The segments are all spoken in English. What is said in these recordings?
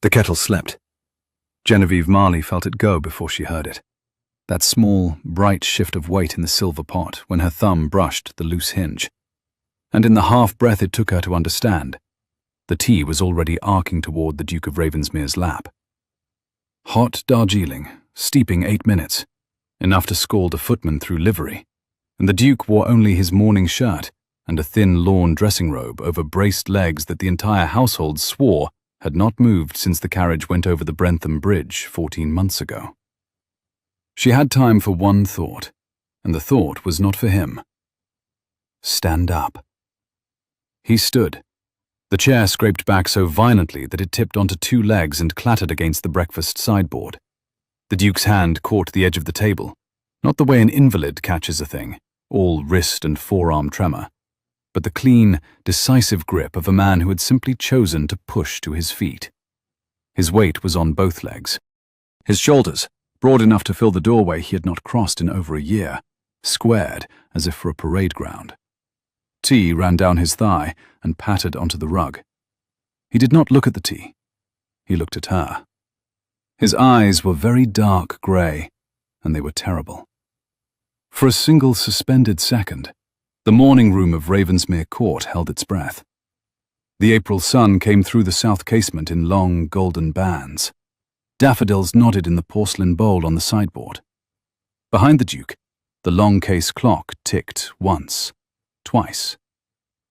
The kettle slipped. Genevieve Marley felt it go before she heard it. That small, bright shift of weight in the silver pot when her thumb brushed the loose hinge. And in the half-breath it took her to understand, the tea was already arcing toward the Duke of Ravensmere's lap. Hot Darjeeling, steeping 8 minutes, enough to scald a footman through livery, and the Duke wore only his morning shirt and a thin lawn dressing robe over braced legs that the entire household swore had not moved since the carriage went over the Brentham Bridge 14 months ago. She had time for one thought, and the thought was not for him. Stand up. He stood. The chair scraped back so violently that it tipped onto 2 legs and clattered against the breakfast sideboard. The Duke's hand caught the edge of the table, not the way an invalid catches a thing, all wrist and forearm tremor, but the clean, decisive grip of a man who had simply chosen to push to his feet. His weight was on both legs. His shoulders, broad enough to fill the doorway he had not crossed in over a year, squared as if for a parade ground. Tea ran down his thigh and pattered onto the rug. He did not look at the tea. He looked at her. His eyes were very dark grey, and they were terrible. For a single suspended second, the morning room of Ravensmere Court held its breath. The April sun came through the south casement in long golden bands. Daffodils nodded in the porcelain bowl on the sideboard. Behind the Duke, the long case clock ticked once, twice,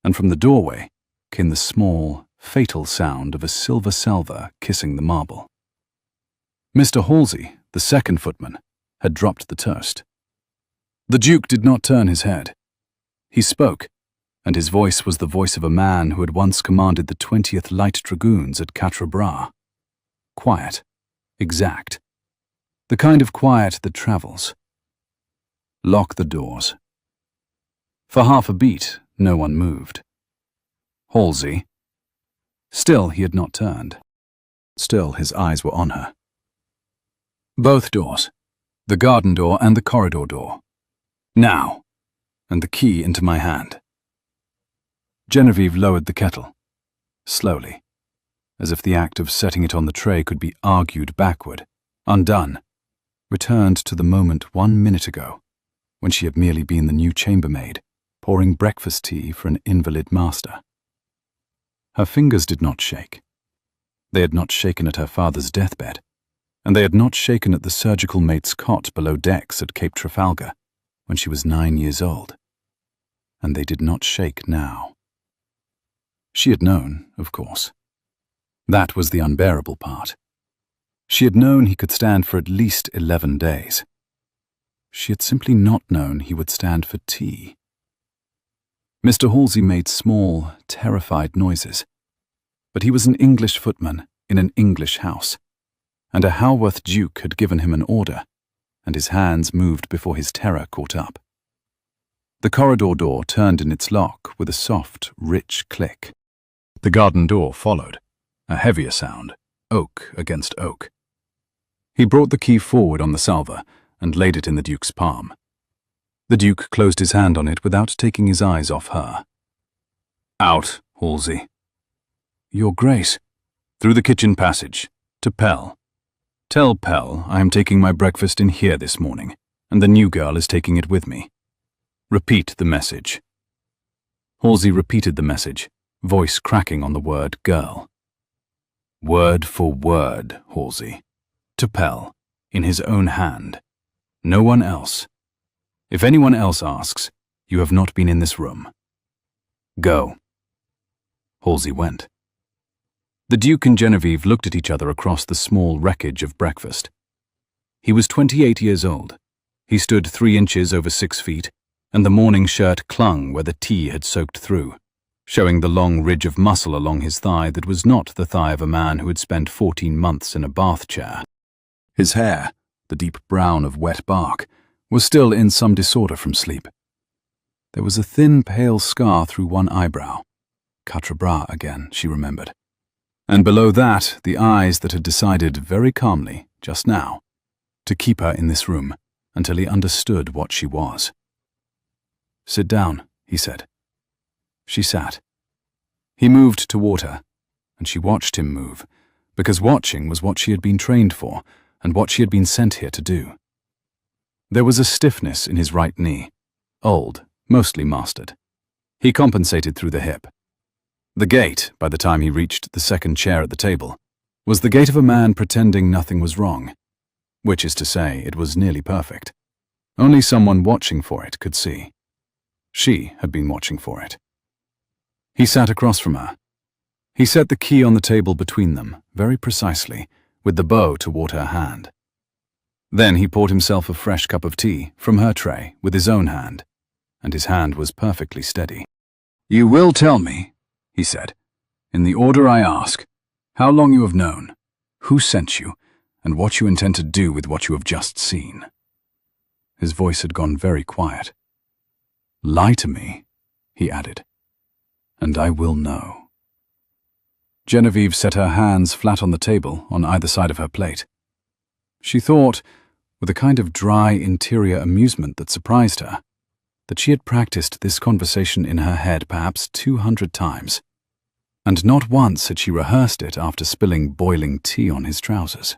and from the doorway came the small, fatal sound of a silver salver kissing the marble. Mr. Halsey, the second footman, had dropped the toast. The Duke did not turn his head. He spoke, and his voice was the voice of a man who had once commanded the 20th Light Dragoons at Quatre Bras. Quiet, exact, the kind of quiet that travels. Lock the doors. For half a beat, no one moved. Halsey. Still he had not turned. Still his eyes were on her. Both doors, the garden door and the corridor door. Now, and the key into my hand. Genevieve lowered the kettle, slowly, as if the act of setting it on the tray could be argued backward, undone, returned to the moment 1 minute ago, when she had merely been the new chambermaid, pouring breakfast tea for an invalid master. Her fingers did not shake. They had not shaken at her father's deathbed, and they had not shaken at the surgical mate's cot below decks at Cape Trafalgar when she was 9 years old. And they did not shake now. She had known, of course. That was the unbearable part. She had known he could stand for at least 11 days. She had simply not known he would stand for tea. Mr. Halsey made small, terrified noises, but he was an English footman in an English house, and a Haworth Duke had given him an order, and his hands moved before his terror caught up. The corridor door turned in its lock with a soft, rich click. The garden door followed, a heavier sound, oak against oak. He brought the key forward on the salver and laid it in the Duke's palm. The Duke closed his hand on it without taking his eyes off her. Out, Halsey. Your Grace. Through the kitchen passage, to Pell. Tell Pell I am taking my breakfast in here this morning, and the new girl is taking it with me. Repeat the message. Halsey repeated the message, voice cracking on the word girl. Word for word, Halsey. To Pell, in his own hand. No one else. If anyone else asks, you have not been in this room. Go. Halsey went. The Duke and Genevieve looked at each other across the small wreckage of breakfast. He was 28 years old. He stood 3 inches over 6 feet, and the morning shirt clung where the tea had soaked through, showing the long ridge of muscle along his thigh that was not the thigh of a man who had spent 14 months in a bath chair. His hair, the deep brown of wet bark, was still in some disorder from sleep. There was a thin, pale scar through one eyebrow. Quatre Bras again, she remembered. And below that, the eyes that had decided very calmly, just now, to keep her in this room until he understood what she was. Sit down, he said. She sat. He moved toward her, and she watched him move, because watching was what she had been trained for and what she had been sent here to do. There was a stiffness in his right knee, old, mostly mastered. He compensated through the hip. The gait, by the time he reached the second chair at the table, was the gait of a man pretending nothing was wrong, which is to say, it was nearly perfect. Only someone watching for it could see. She had been watching for it. He sat across from her. He set the key on the table between them, very precisely, with the bow toward her hand. Then he poured himself a fresh cup of tea from her tray with his own hand, and his hand was perfectly steady. "You will tell me," he said, "in the order I ask, how long you have known, who sent you, and what you intend to do with what you have just seen." His voice had gone very quiet. "Lie to me," he added, "and I will know." Genevieve set her hands flat on the table on either side of her plate. She thought, with a kind of dry interior amusement that surprised her, that she had practiced this conversation in her head perhaps 200 times, and not once had she rehearsed it after spilling boiling tea on his trousers.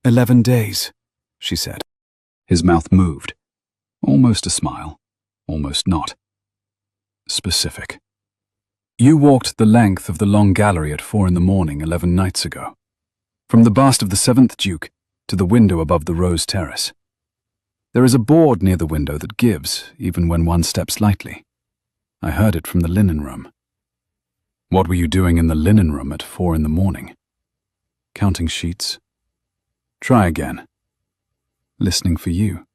11 days, she said. His mouth moved. Almost a smile, almost not. Specific. You walked the length of the long gallery at 4 in the morning 11 nights ago, from the bust of the 7th Duke to the window above the Rose Terrace. There is a board near the window that gives, even when one steps lightly. I heard it from the linen room. What were you doing in the linen room at 4 in the morning? Counting sheets? Try again. Listening for you.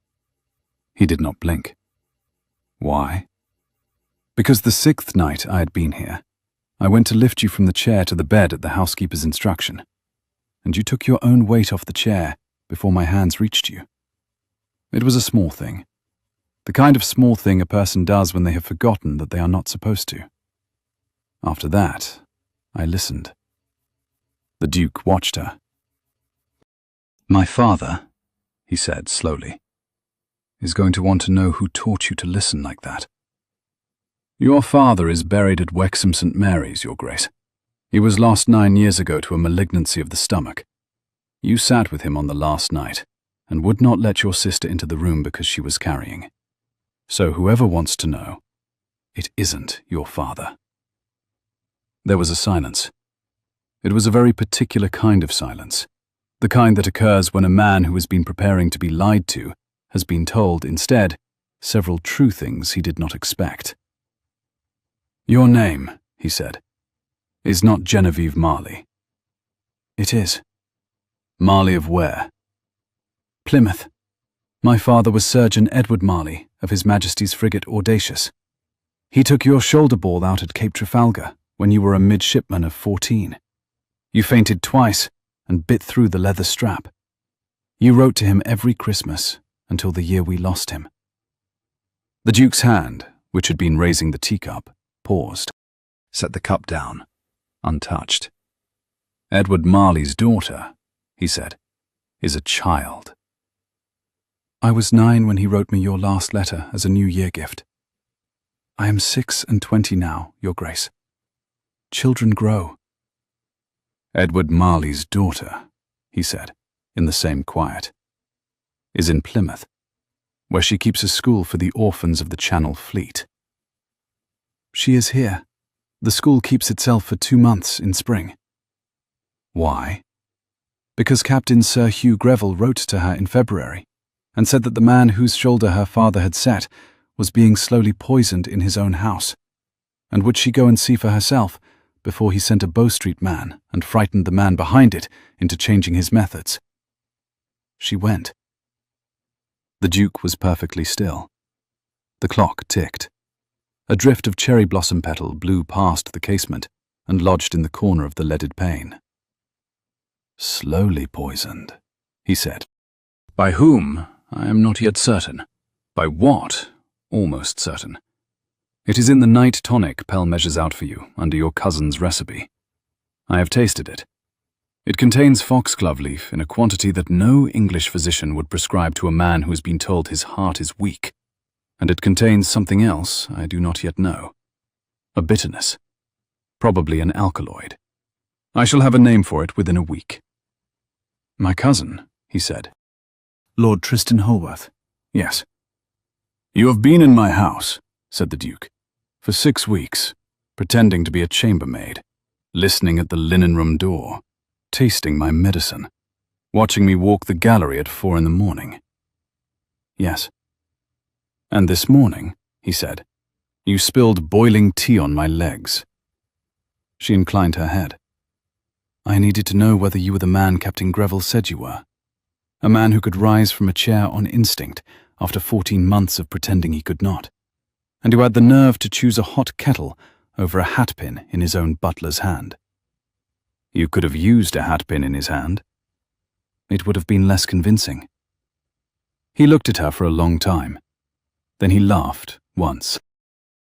He did not blink. Why? Because the 6th night I had been here, I went to lift you from the chair to the bed at the housekeeper's instruction, and you took your own weight off the chair before my hands reached you. It was a small thing, the kind of small thing a person does when they have forgotten that they are not supposed to. After that, I listened. The Duke watched her. My father, he said slowly, is going to want to know who taught you to listen like that. Your father is buried at Wexham St. Mary's, Your Grace. He was lost 9 years ago to a malignancy of the stomach. You sat with him on the last night, and would not let your sister into the room because she was carrying. So whoever wants to know, it isn't your father. There was a silence. It was a very particular kind of silence, the kind that occurs when a man who has been preparing to be lied to has been told, instead, several true things he did not expect. Your name, he said, is not Genevieve Marley. It is. Marley of where? Plymouth. My father was Surgeon Edward Marley of His Majesty's frigate Audacious. He took your shoulder ball out at Cape Trafalgar when you were a midshipman of 14. You fainted twice and bit through the leather strap. You wrote to him every Christmas until the year we lost him. The Duke's hand, which had been raising the teacup, paused, set the cup down, untouched. Edward Marley's daughter, he said, is a child. I was 9 when he wrote me your last letter as a New Year gift. I am 26 now, Your Grace. Children grow. Edward Marley's daughter, he said, in the same quiet, is in Plymouth, where she keeps a school for the orphans of the Channel Fleet. She is here. The school keeps itself for 2 months in spring. Why? Because Captain Sir Hugh Greville wrote to her in February and said that the man whose shoulder her father had set was being slowly poisoned in his own house, and would she go and see for herself before he sent a Bow Street man and frightened the man behind it into changing his methods. She went. The Duke was perfectly still. The clock ticked. A drift of cherry blossom petal blew past the casement and lodged in the corner of the leaded pane. Slowly poisoned, he said. By whom, I am not yet certain. By what, almost certain. It is in the night tonic Pell measures out for you under your cousin's recipe. I have tasted it. It contains foxglove leaf in a quantity that no English physician would prescribe to a man who has been told his heart is weak. And it contains something else I do not yet know. A bitterness. Probably an alkaloid. I shall have a name for it within a week. My cousin, he said. Lord Tristan Holworth. Yes. You have been in my house, said the Duke, for 6 weeks, pretending to be a chambermaid, listening at the linen room door, tasting my medicine, watching me walk the gallery at 4 in the morning. Yes. And this morning, he said, you spilled boiling tea on my legs. She inclined her head. I needed to know whether you were the man Captain Greville said you were. A man who could rise from a chair on instinct after 14 months of pretending he could not, and who had the nerve to choose a hot kettle over a hatpin in his own butler's hand. You could have used a hatpin in his hand. It would have been less convincing. He looked at her for a long time. Then he laughed once.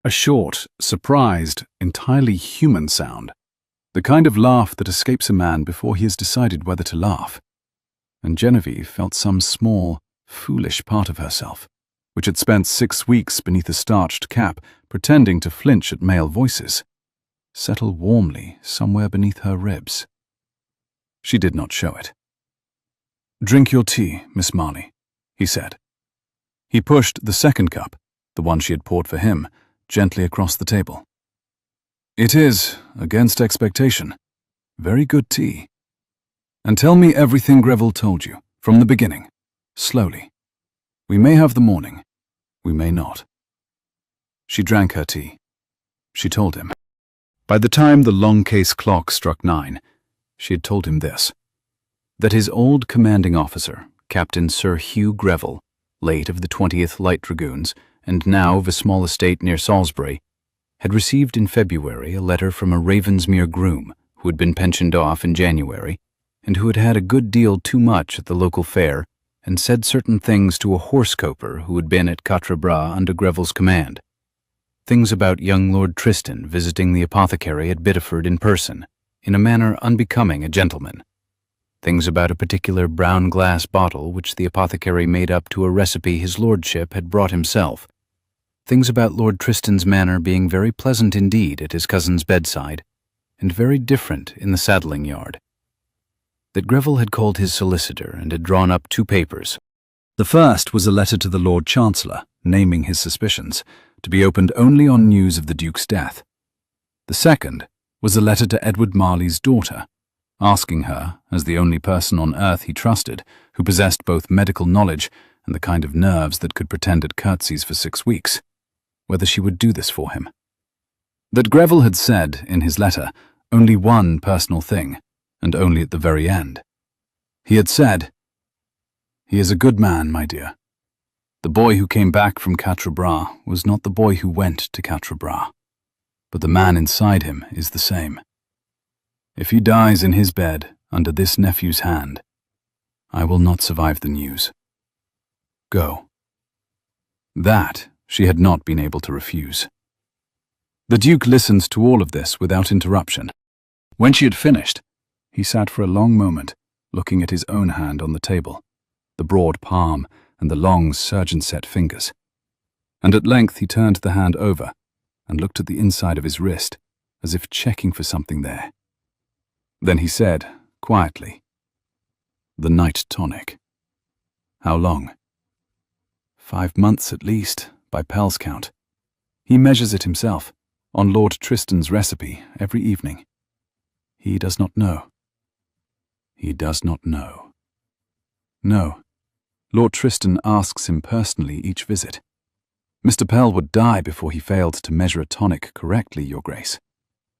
A short, surprised, entirely human sound. The kind of laugh that escapes a man before he has decided whether to laugh. And Genevieve felt some small, foolish part of herself, which had spent 6 weeks beneath a starched cap, pretending to flinch at male voices, settle warmly somewhere beneath her ribs. She did not show it. Drink your tea, Miss Marley, he said. He pushed the second cup, the one she had poured for him, gently across the table. It is, against expectation, very good tea. And tell me everything Greville told you, from the beginning, slowly. We may have the morning, we may not. She drank her tea. She told him. By the time the long case clock struck 9, she had told him this, that his old commanding officer, Captain Sir Hugh Greville, late of the 20th Light Dragoons, and now of a small estate near Salisbury, had received in February a letter from a Ravensmere groom who had been pensioned off in January, and who had had a good deal too much at the local fair, and said certain things to a horse-coper who had been at Quatre Bras under Greville's command. Things about young Lord Tristan visiting the apothecary at Biddeford in person, in a manner unbecoming a gentleman. Things about a particular brown glass bottle which the apothecary made up to a recipe his lordship had brought himself. Things about Lord Tristan's manner being very pleasant indeed at his cousin's bedside, and very different in the saddling yard. That Greville had called his solicitor and had drawn up 2 papers. The first was a letter to the Lord Chancellor, naming his suspicions, to be opened only on news of the Duke's death. The second was a letter to Edward Marley's daughter, asking her, as the only person on earth he trusted, who possessed both medical knowledge and the kind of nerves that could pretend at curtsies for 6 weeks, whether she would do this for him. That Greville had said, in his letter, only one personal thing, and only at the very end. He had said, "He is a good man, my dear. The boy who came back from Quatre Bras was not the boy who went to Quatre Bras, but the man inside him is the same. If he dies in his bed under this nephew's hand, I will not survive the news. Go." That she had not been able to refuse. The Duke listened to all of this without interruption. When she had finished, he sat for a long moment, looking at his own hand on the table, the broad palm and the long surgeon-set fingers. And at length he turned the hand over and looked at the inside of his wrist, as if checking for something there. Then he said, quietly, "The night tonic. How long?" 5 months at least, by Pell's count. He measures it himself, on Lord Tristan's recipe, every evening. He does not know. He does not know. No. Lord Tristan asks him personally each visit. Mr. Pell would die before he failed to measure a tonic correctly, Your Grace.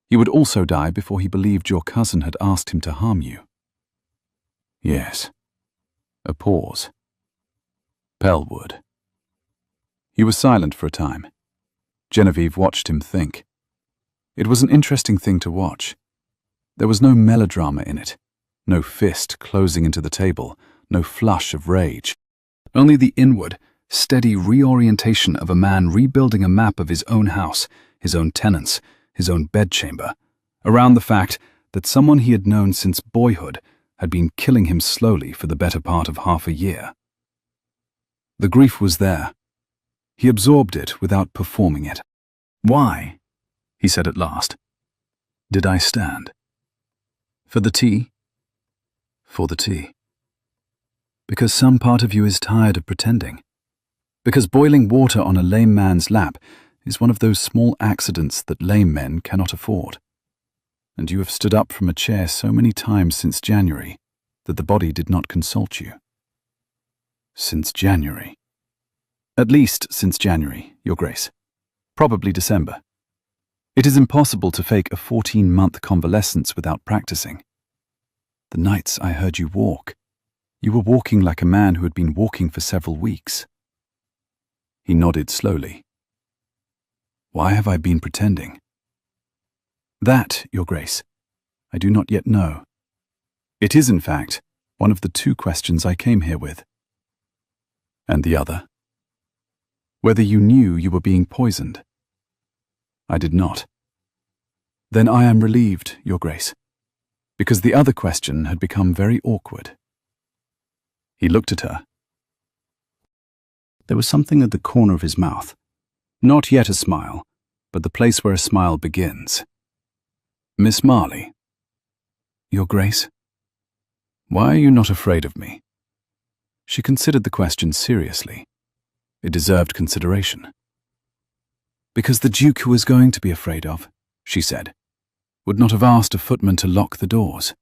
He would also die before he believed your cousin had asked him to harm you. Yes. A pause. Pell would. He was silent for a time. Genevieve watched him think. It was an interesting thing to watch. There was no melodrama in it, no fist closing into the table, no flush of rage. Only the inward, steady reorientation of a man rebuilding a map of his own house, his own tenants, his own bedchamber, around the fact that someone he had known since boyhood had been killing him slowly for the better part of half a year. The grief was there. He absorbed it without performing it. "Why," he said at last, "did I stand?" For the tea? For the tea. Because some part of you is tired of pretending. Because boiling water on a lame man's lap is one of those small accidents that lame men cannot afford. And you have stood up from a chair so many times since January that the body did not consult you. Since January. At least since January, Your Grace. Probably December. It is impossible to fake a 14-month convalescence without practicing. The nights I heard you walk, you were walking like a man who had been walking for several weeks. He nodded slowly. Why have I been pretending? That, Your Grace, I do not yet know. It is, in fact, one of the 2 questions I came here with. And the other? Whether you knew you were being poisoned. I did not. Then I am relieved, Your Grace, because the other question had become very awkward. He looked at her. There was something at the corner of his mouth. Not yet a smile, but the place where a smile begins. Miss Marley. Your Grace? Why are you not afraid of me? She considered the question seriously. It deserved consideration. Because the Duke who was going to be afraid of, she said, would not have asked a footman to lock the doors.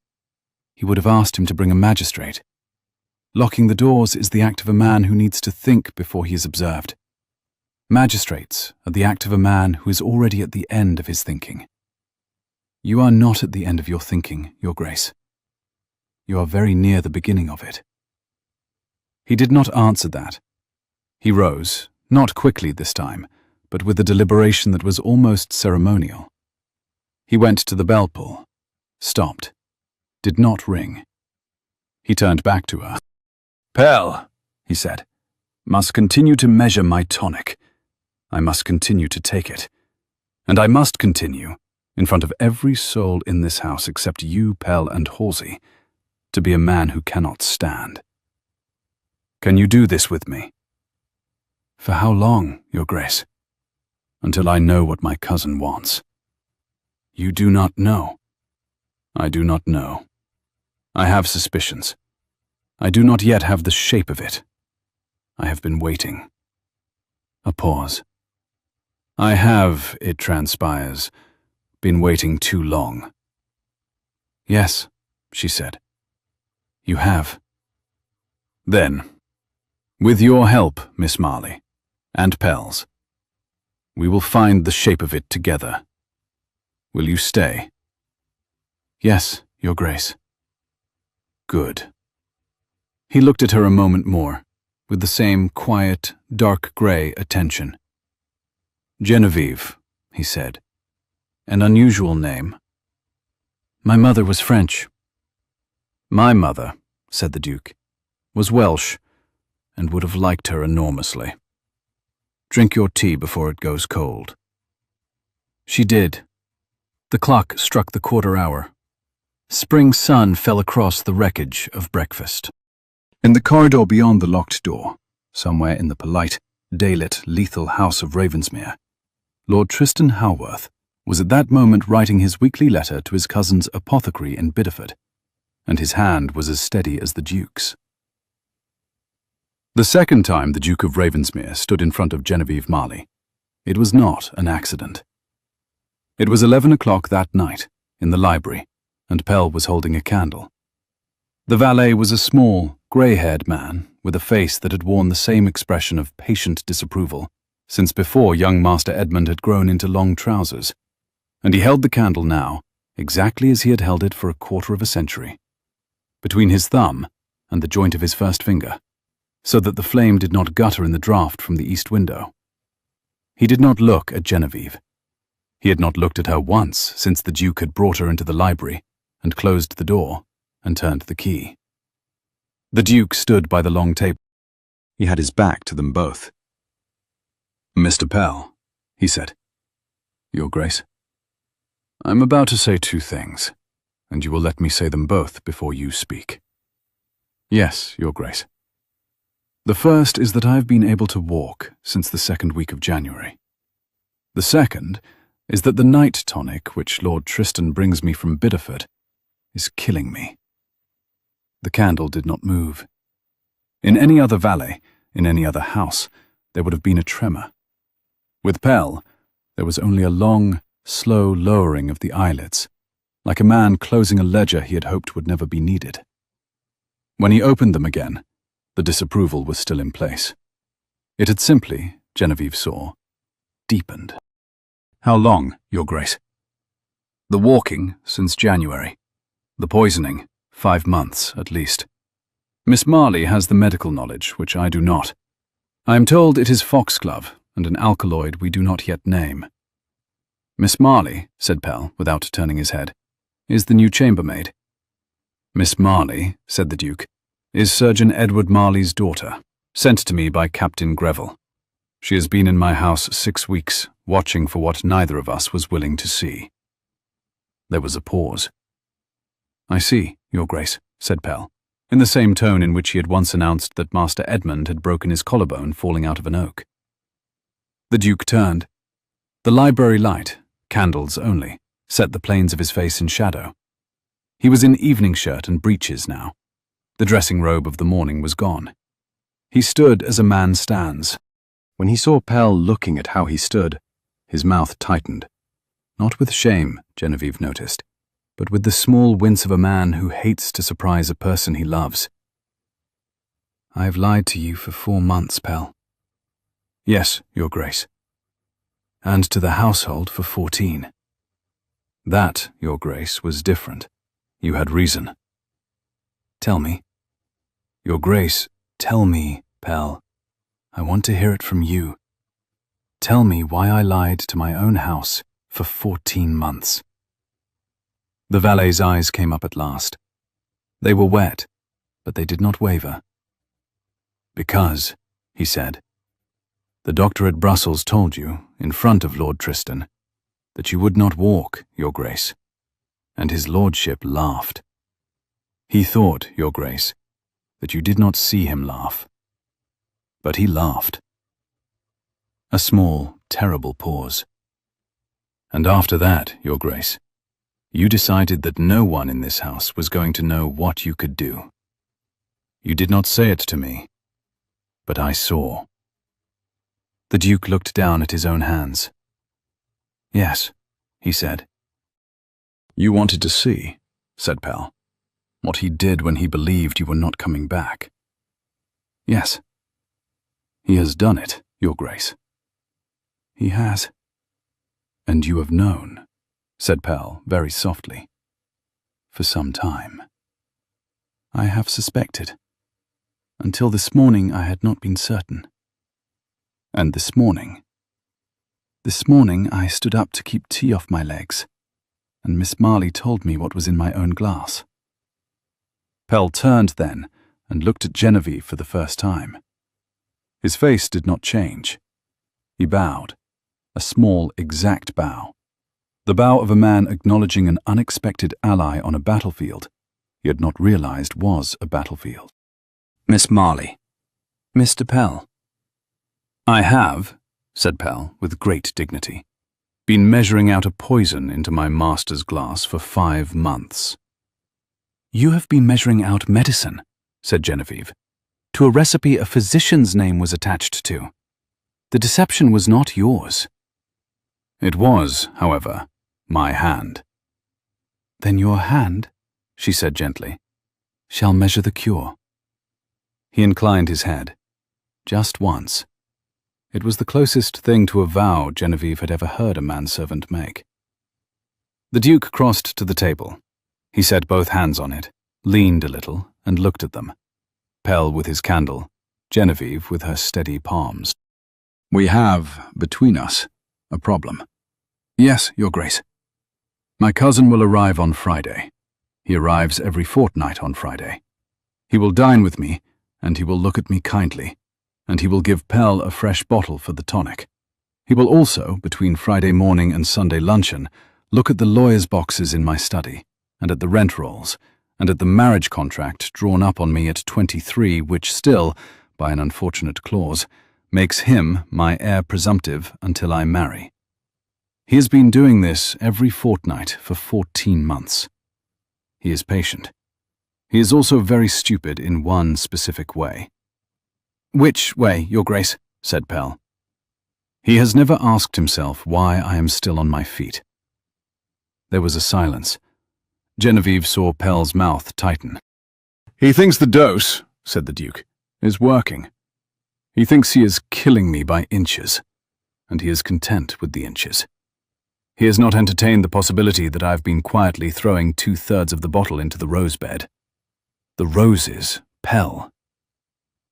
He would have asked him to bring a magistrate. Locking the doors is the act of a man who needs to think before he is observed. Magistrates are the act of a man who is already at the end of his thinking. You are not at the end of your thinking, Your Grace. You are very near the beginning of it. He did not answer that. He rose, not quickly this time, but with a deliberation that was almost ceremonial. He went to the bell pull, stopped, did not ring. He turned back to her. Pell, he said, must continue to measure my tonic. I must continue to take it. And I must continue, in front of every soul in this house except you, Pell, and Halsey, to be a man who cannot stand. Can you do this with me? For how long, Your Grace? Until I know what my cousin wants. You do not know. I do not know. I have suspicions. I do not yet have the shape of it. I have been waiting. A pause. I have, it transpires, been waiting too long. Yes, she said. You have. Then, with your help, Miss Marley, and Pell's, we will find the shape of it together. Will you stay? Yes, Your Grace. Good. He looked at her a moment more, with the same quiet, dark grey attention. Genevieve, he said. An unusual name. My mother was French. My mother, said the Duke, was Welsh, and would have liked her enormously. Drink your tea before it goes cold. She did. The clock struck the quarter hour. Spring sun fell across the wreckage of breakfast. In the corridor beyond the locked door, somewhere in the polite, daylit, lethal house of Ravensmere, Lord Tristan Haworth was at that moment writing his weekly letter to his cousin's apothecary in Bideford, and his hand was as steady as the Duke's. The second time the Duke of Ravensmere stood in front of Genevieve Marley, it was not an accident. It was 11 o'clock that night, in the library, and Pell was holding a candle. The valet was a small, grey-haired man with a face that had worn the same expression of patient disapproval since before young Master Edmund had grown into long trousers, and he held the candle now exactly as he had held it for a quarter of a century, between his thumb and the joint of his first finger, so that the flame did not gutter in the draught from the east window. He did not look at Genevieve. He had not looked at her once since the Duke had brought her into the library and closed the door and turned the key. The Duke stood by the long table. He had his back to them both. Mr. Pell, he said. Your Grace. I'm about to say 2 things, and you will let me say them both before you speak. Yes, Your Grace. The first is that I have been able to walk since the 2nd week of January. The second is that the night tonic which Lord Tristan brings me from Bideford is killing me." The candle did not move. In any other valet, in any other house, there would have been a tremor. With Pell, there was only a long, slow lowering of the eyelids, like a man closing a ledger he had hoped would never be needed. When he opened them again, the disapproval was still in place. It had simply, Genevieve saw, deepened. "How long, Your Grace?" "The walking, since January. The poisoning, 5 months, at least. Miss Marley has the medical knowledge, which I do not. I am told it is foxglove, and an alkaloid we do not yet name." "Miss Marley," said Pell, without turning his head, "is the new chambermaid." "Miss Marley," said the Duke, "is Surgeon Edward Marley's daughter, sent to me by Captain Greville. She has been in my house 6 weeks, watching for what neither of us was willing to see." There was a pause. "I see, Your Grace," said Pell, in the same tone in which he had once announced that Master Edmund had broken his collarbone falling out of an oak. The Duke turned. The library light, candles only, set the planes of his face in shadow. He was in evening shirt and breeches now. The dressing robe of the morning was gone. He stood as a man stands. When he saw Pell looking at how he stood, his mouth tightened. Not with shame, Genevieve noticed, but with the small wince of a man who hates to surprise a person he loves. "I have lied to you for 4 months, Pell." "Yes, Your Grace." "And to the household for 14. That, Your Grace, was different. You had reason." "Tell me." "Your Grace, tell me, Pell. I want to hear it from you. Tell me why I lied to my own house for 14 months. The valet's eyes came up at last. They were wet, but they did not waver. "Because," he said, "the doctor at Brussels told you, in front of Lord Tristan, that you would not walk, Your Grace, and his lordship laughed. He thought, Your Grace, that you did not see him laugh. But he laughed." A small, terrible pause. "And after that, Your Grace, you decided that no one in this house was going to know what you could do. You did not say it to me, but I saw." The Duke looked down at his own hands. "Yes," he said. "You wanted to see," said Pell, "what he did when he believed you were not coming back." "Yes." "He has done it, Your Grace." "He has." "And you have known," said Pell very softly, "for some time." "I have suspected. Until this morning I had not been certain." "And this morning?" "This morning I stood up to keep tea off my legs, and Miss Marley told me what was in my own glass." Pell turned then and looked at Genevieve for the first time. His face did not change. He bowed, a small, exact bow. The bow of a man acknowledging an unexpected ally on a battlefield he had not realized was a battlefield. "Miss Marley." "Mr. Pell." "I have," said Pell with great dignity, "been measuring out a poison into my master's glass for 5 months." "You have been measuring out medicine," said Genevieve, "to a recipe a physician's name was attached to. The deception was not yours." "It was, however, my hand." "Then your hand," she said gently, "shall measure the cure." He inclined his head, just once. It was the closest thing to a vow Genevieve had ever heard a manservant make. The Duke crossed to the table. He set both hands on it, leaned a little, and looked at them. Pell with his candle, Genevieve with her steady palms. "We have, between us, a problem." "Yes, Your Grace." "My cousin will arrive on Friday. He arrives every fortnight on Friday. He will dine with me, and he will look at me kindly, and he will give Pell a fresh bottle for the tonic. He will also, between Friday morning and Sunday luncheon, look at the lawyer's boxes in my study, and at the rent rolls, and at the marriage contract drawn up on me at 23, which still, by an unfortunate clause, makes him my heir presumptive until I marry. He has been doing this every fortnight for 14 months. He is patient. He is also very stupid in one specific way. "Which way, Your Grace?" said Pell. "He has never asked himself why I am still on my feet." There was a silence. Genevieve saw Pell's mouth tighten. "He thinks the dose," said the Duke, "is working. He thinks he is killing me by inches, and he is content with the inches. He has not entertained the possibility that I have been quietly throwing 2/3 of the bottle into the rose bed. The roses, Pell."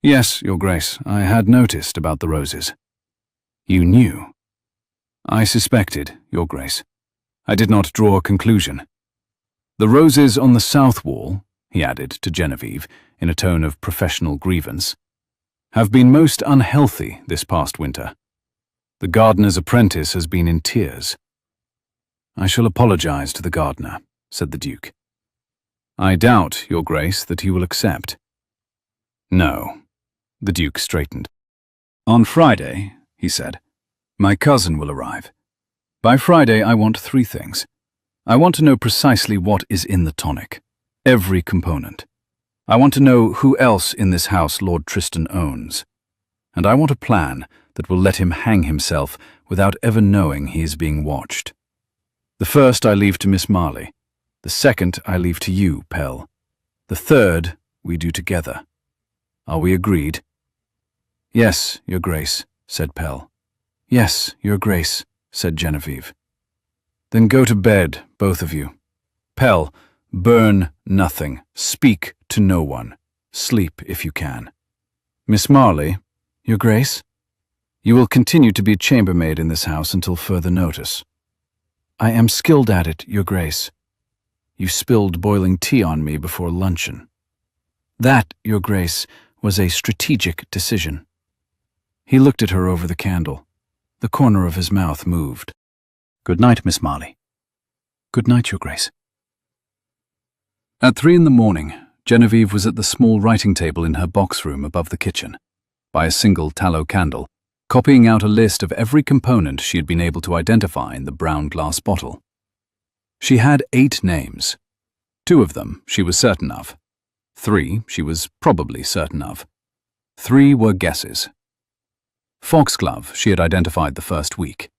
"Yes, Your Grace, I had noticed about the roses." "You knew?" "I suspected, Your Grace. I did not draw a conclusion. The roses on the south wall," he added to Genevieve in a tone of professional grievance, "have been most unhealthy this past winter. The gardener's apprentice has been in tears." "I shall apologize to the gardener," said the Duke. "I doubt, Your Grace, that he will accept." "No." The Duke straightened. "On Friday," he said, "my cousin will arrive. By Friday I want 3 things. I want to know precisely what is in the tonic. Every component. I want to know who else in this house Lord Tristan owns. And I want a plan that will let him hang himself without ever knowing he is being watched. The first I leave to Miss Marley. The second I leave to you, Pell. The third we do together. Are we agreed?" "Yes, Your Grace," said Pell. "Yes, Your Grace," said Genevieve. "Then go to bed, both of you. Pell, burn nothing. Speak to no one. Sleep if you can. Miss Marley." "Your Grace?" "You will continue to be chambermaid in this house until further notice." "I am skilled at it, Your Grace." "You spilled boiling tea on me before luncheon." "That, Your Grace, was a strategic decision." He looked at her over the candle. The corner of his mouth moved. "Good night, Miss Marley." "Good night, Your Grace." At 3 a.m, Genevieve was at the small writing table in her box room above the kitchen, by a single tallow candle, copying out a list of every component she had been able to identify in the brown glass bottle. She had 8 names. 2 of them she was certain of. 3 she was probably certain of. 3 were guesses. Foxglove she had identified the first week.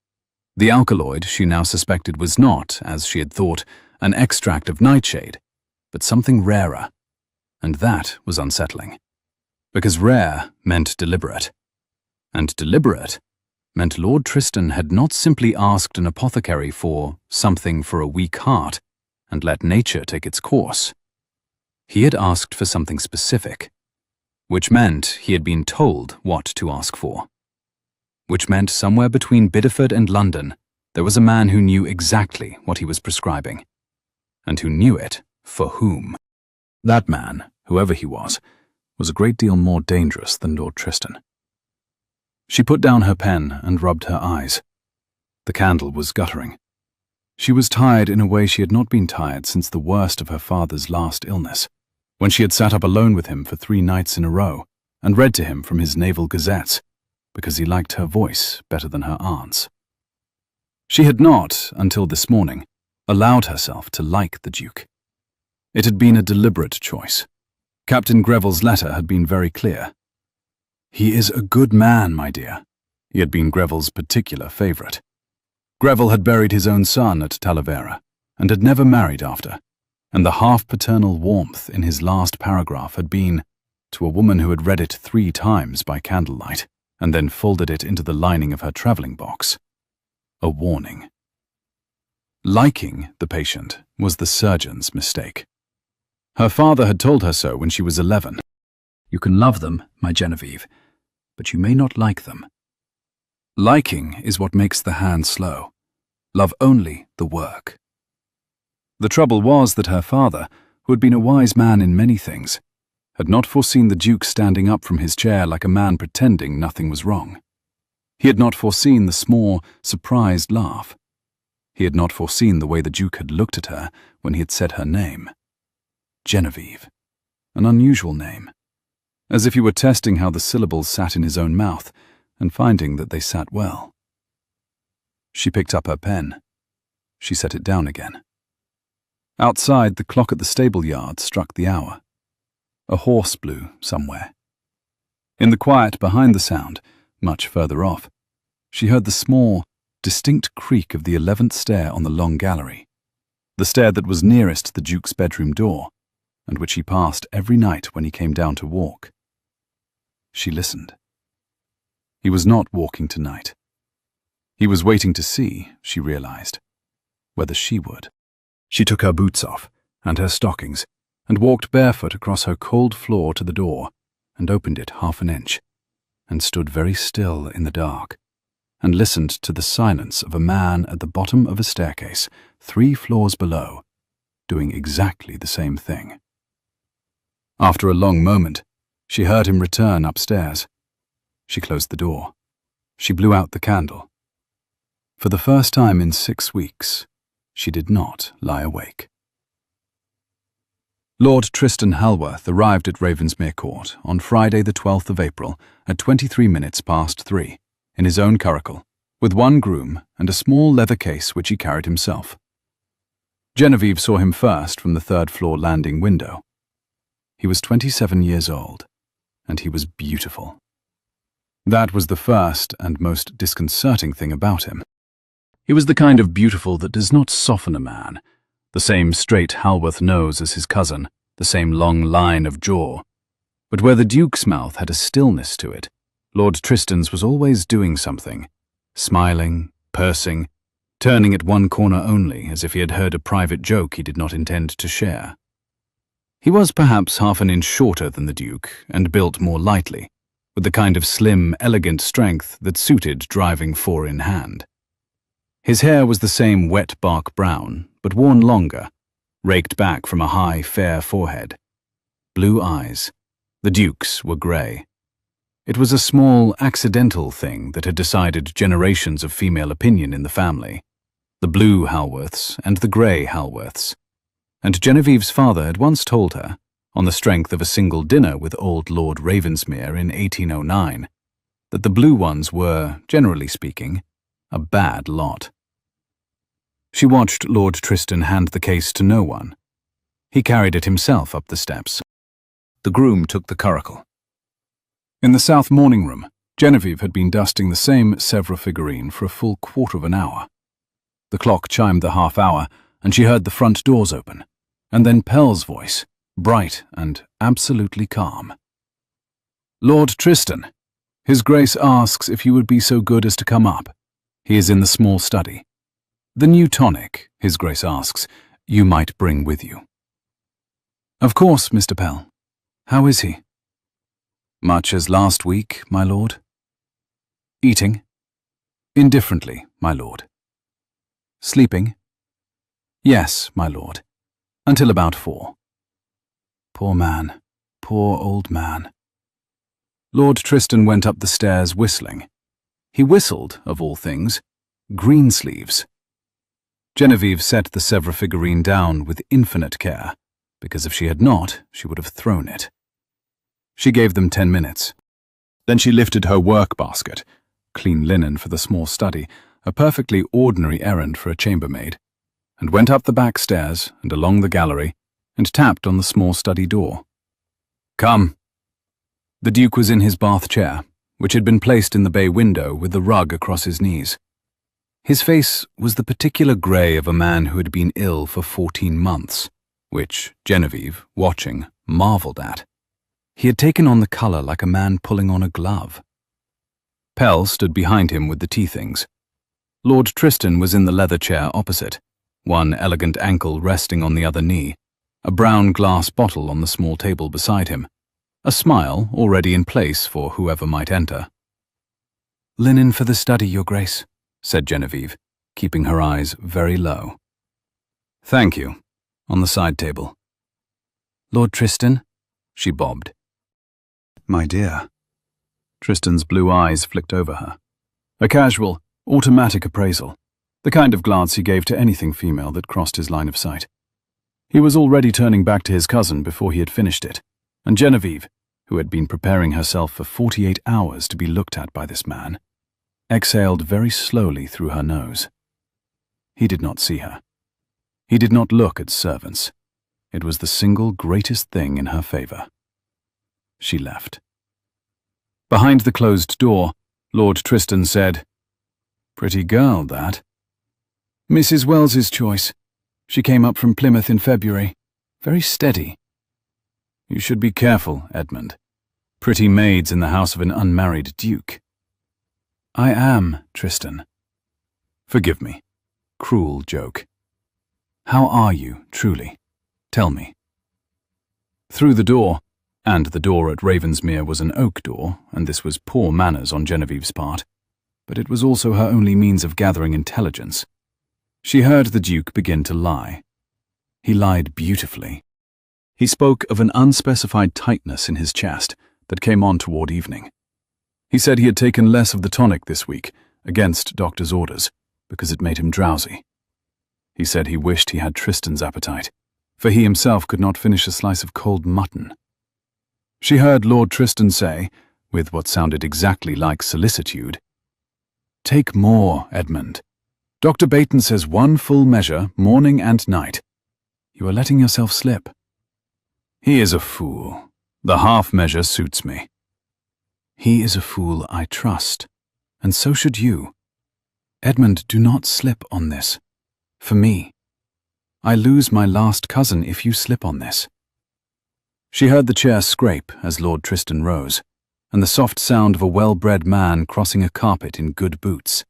The alkaloid she now suspected was not, as she had thought, an extract of nightshade, but something rarer. And that was unsettling. Because rare meant deliberate. And deliberate meant Lord Tristan had not simply asked an apothecary for something for a weak heart and let nature take its course. He had asked for something specific, which meant he had been told what to ask for. Which meant somewhere between Bideford and London there was a man who knew exactly what he was prescribing, and who knew it for whom. That man, whoever he was a great deal more dangerous than Lord Tristan. She put down her pen and rubbed her eyes. The candle was guttering. She was tired in a way she had not been tired since the worst of her father's last illness, when she had sat up alone with him for 3 nights in a row and read to him from his naval gazettes, because he liked her voice better than her aunt's. She had not, until this morning, allowed herself to like the Duke. It had been a deliberate choice. Captain Greville's letter had been very clear. "He is a good man, my dear." He had been Greville's particular favourite. Greville had buried his own son at Talavera, and had never married after, and the half-paternal warmth in his last paragraph had been, to a woman who had read it 3 times by candlelight, and then folded it into the lining of her travelling box, a warning. Liking the patient was the surgeon's mistake. Her father had told her so when she was 11. "You can love them, my Genevieve, but you may not like them. Liking is what makes the hand slow. Love only the work." The trouble was that her father, who had been a wise man in many things, had not foreseen the Duke standing up from his chair like a man pretending nothing was wrong. He had not foreseen the small, surprised laugh. He had not foreseen the way the Duke had looked at her when he had said her name. Genevieve. An unusual name. As if he were testing how the syllables sat in his own mouth and finding that they sat well. She picked up her pen. She set it down again. Outside, the clock at the stable yard struck the hour. A horse blew somewhere. In the quiet behind the sound, much further off, she heard the small, distinct creak of the 11th stair on the long gallery, the stair that was nearest the Duke's bedroom door, and which he passed every night when he came down to walk. She listened. He was not walking tonight. He was waiting to see, she realized, whether she would. She took her boots off and her stockings and walked barefoot across her cold floor to the door and opened it half an inch and stood very still in the dark and listened to the silence of a man at the bottom of a staircase 3 floors below, doing exactly the same thing. After a long moment, she heard him return upstairs. She closed the door. She blew out the candle. For the first time in 6 weeks, she did not lie awake. Lord Tristan Halworth arrived at Ravensmere Court on Friday the 12th of April at 3:23 in his own curricle, with 1 groom and a small leather case which he carried himself. Genevieve saw him first from the 3rd floor landing window. He was 27 years old, and he was beautiful. That was the first and most disconcerting thing about him. He was the kind of beautiful that does not soften a man, the same straight Halworth nose as his cousin, the same long line of jaw. But where the Duke's mouth had a stillness to it, Lord Tristan's was always doing something, smiling, pursing, turning at one corner only as if he had heard a private joke he did not intend to share. He was perhaps half an inch shorter than the Duke and built more lightly, with the kind of slim, elegant strength that suited driving 4 in hand. His hair was the same wet bark brown, but worn longer, raked back from a high, fair forehead. Blue eyes. The Duke's were grey. It was a small, accidental thing that had decided generations of female opinion in the family. The blue Halworths and the grey Halworths. And Genevieve's father had once told her, on the strength of a single dinner with old Lord Ravensmere in 1809, that the blue ones were, generally speaking, a bad lot. She watched Lord Tristan hand the case to no one. He carried it himself up the steps. The groom took the curricle. In the south morning room, Genevieve had been dusting the same Sèvres figurine for a full quarter of an hour. The clock chimed the half hour, and she heard the front doors open, and then Pell's voice, bright and absolutely calm. "Lord Tristan, His Grace asks if you would be so good as to come up. He is in the small study. The new tonic, His Grace asks, you might bring with you." "Of course, Mr. Pell. How is he?" "Much as last week, my lord." "Eating?" "Indifferently, my lord." "Sleeping?" "Yes, my lord, until about 4. Poor man, poor old man. Lord Tristan went up the stairs whistling. He whistled, of all things, Greensleeves. Genevieve set the Sèvres figurine down with infinite care, because if she had not, she would have thrown it. She gave them 10 minutes. Then she lifted her work basket, clean linen for the small study, a perfectly ordinary errand for a chambermaid, and went up the back stairs and along the gallery, and tapped on the small study door. "Come." The Duke was in his bath chair, which had been placed in the bay window with the rug across his knees. His face was the particular grey of a man who had been ill for 14 months, which Genevieve, watching, marvelled at. He had taken on the colour like a man pulling on a glove. Pell stood behind him with the tea things. Lord Tristan was in the leather chair opposite, one elegant ankle resting on the other knee, a brown glass bottle on the small table beside him, a smile already in place for whoever might enter. "Linen for the study, Your Grace," said Genevieve, keeping her eyes very low. "Thank you," on the side table. "Lord Tristan?" she bobbed. "My dear." Tristan's blue eyes flicked over her. A casual, automatic appraisal, the kind of glance he gave to anything female that crossed his line of sight. He was already turning back to his cousin before he had finished it, and Genevieve, who had been preparing herself for 48 hours to be looked at by this man, exhaled very slowly through her nose. He did not see her. He did not look at servants. It was the single greatest thing in her favor. She left. Behind the closed door, Lord Tristan said, "Pretty girl, that." "Mrs. Wells's choice. She came up from Plymouth in February. Very steady." "You should be careful, Edmund. Pretty maids in the house of an unmarried duke." "I am, Tristan." "Forgive me. Cruel joke. How are you, truly? Tell me." Through the door, and the door at Ravensmere was an oak door, and this was poor manners on Genevieve's part, but it was also her only means of gathering intelligence. She heard the Duke begin to lie. He lied beautifully. He spoke of an unspecified tightness in his chest that came on toward evening. He said he had taken less of the tonic this week, against doctor's orders, because it made him drowsy. He said he wished he had Tristan's appetite, for he himself could not finish a slice of cold mutton. She heard Lord Tristan say, with what sounded exactly like solicitude, "Take more, Edmund. Dr. Bayton says 1 full measure, morning and night. You are letting yourself slip." "He is a fool. The half measure suits me." "He is a fool I trust, and so should you. Edmund, do not slip on this. For me. I lose my last cousin if you slip on this." She heard the chair scrape as Lord Tristan rose, and the soft sound of a well-bred man crossing a carpet in good boots,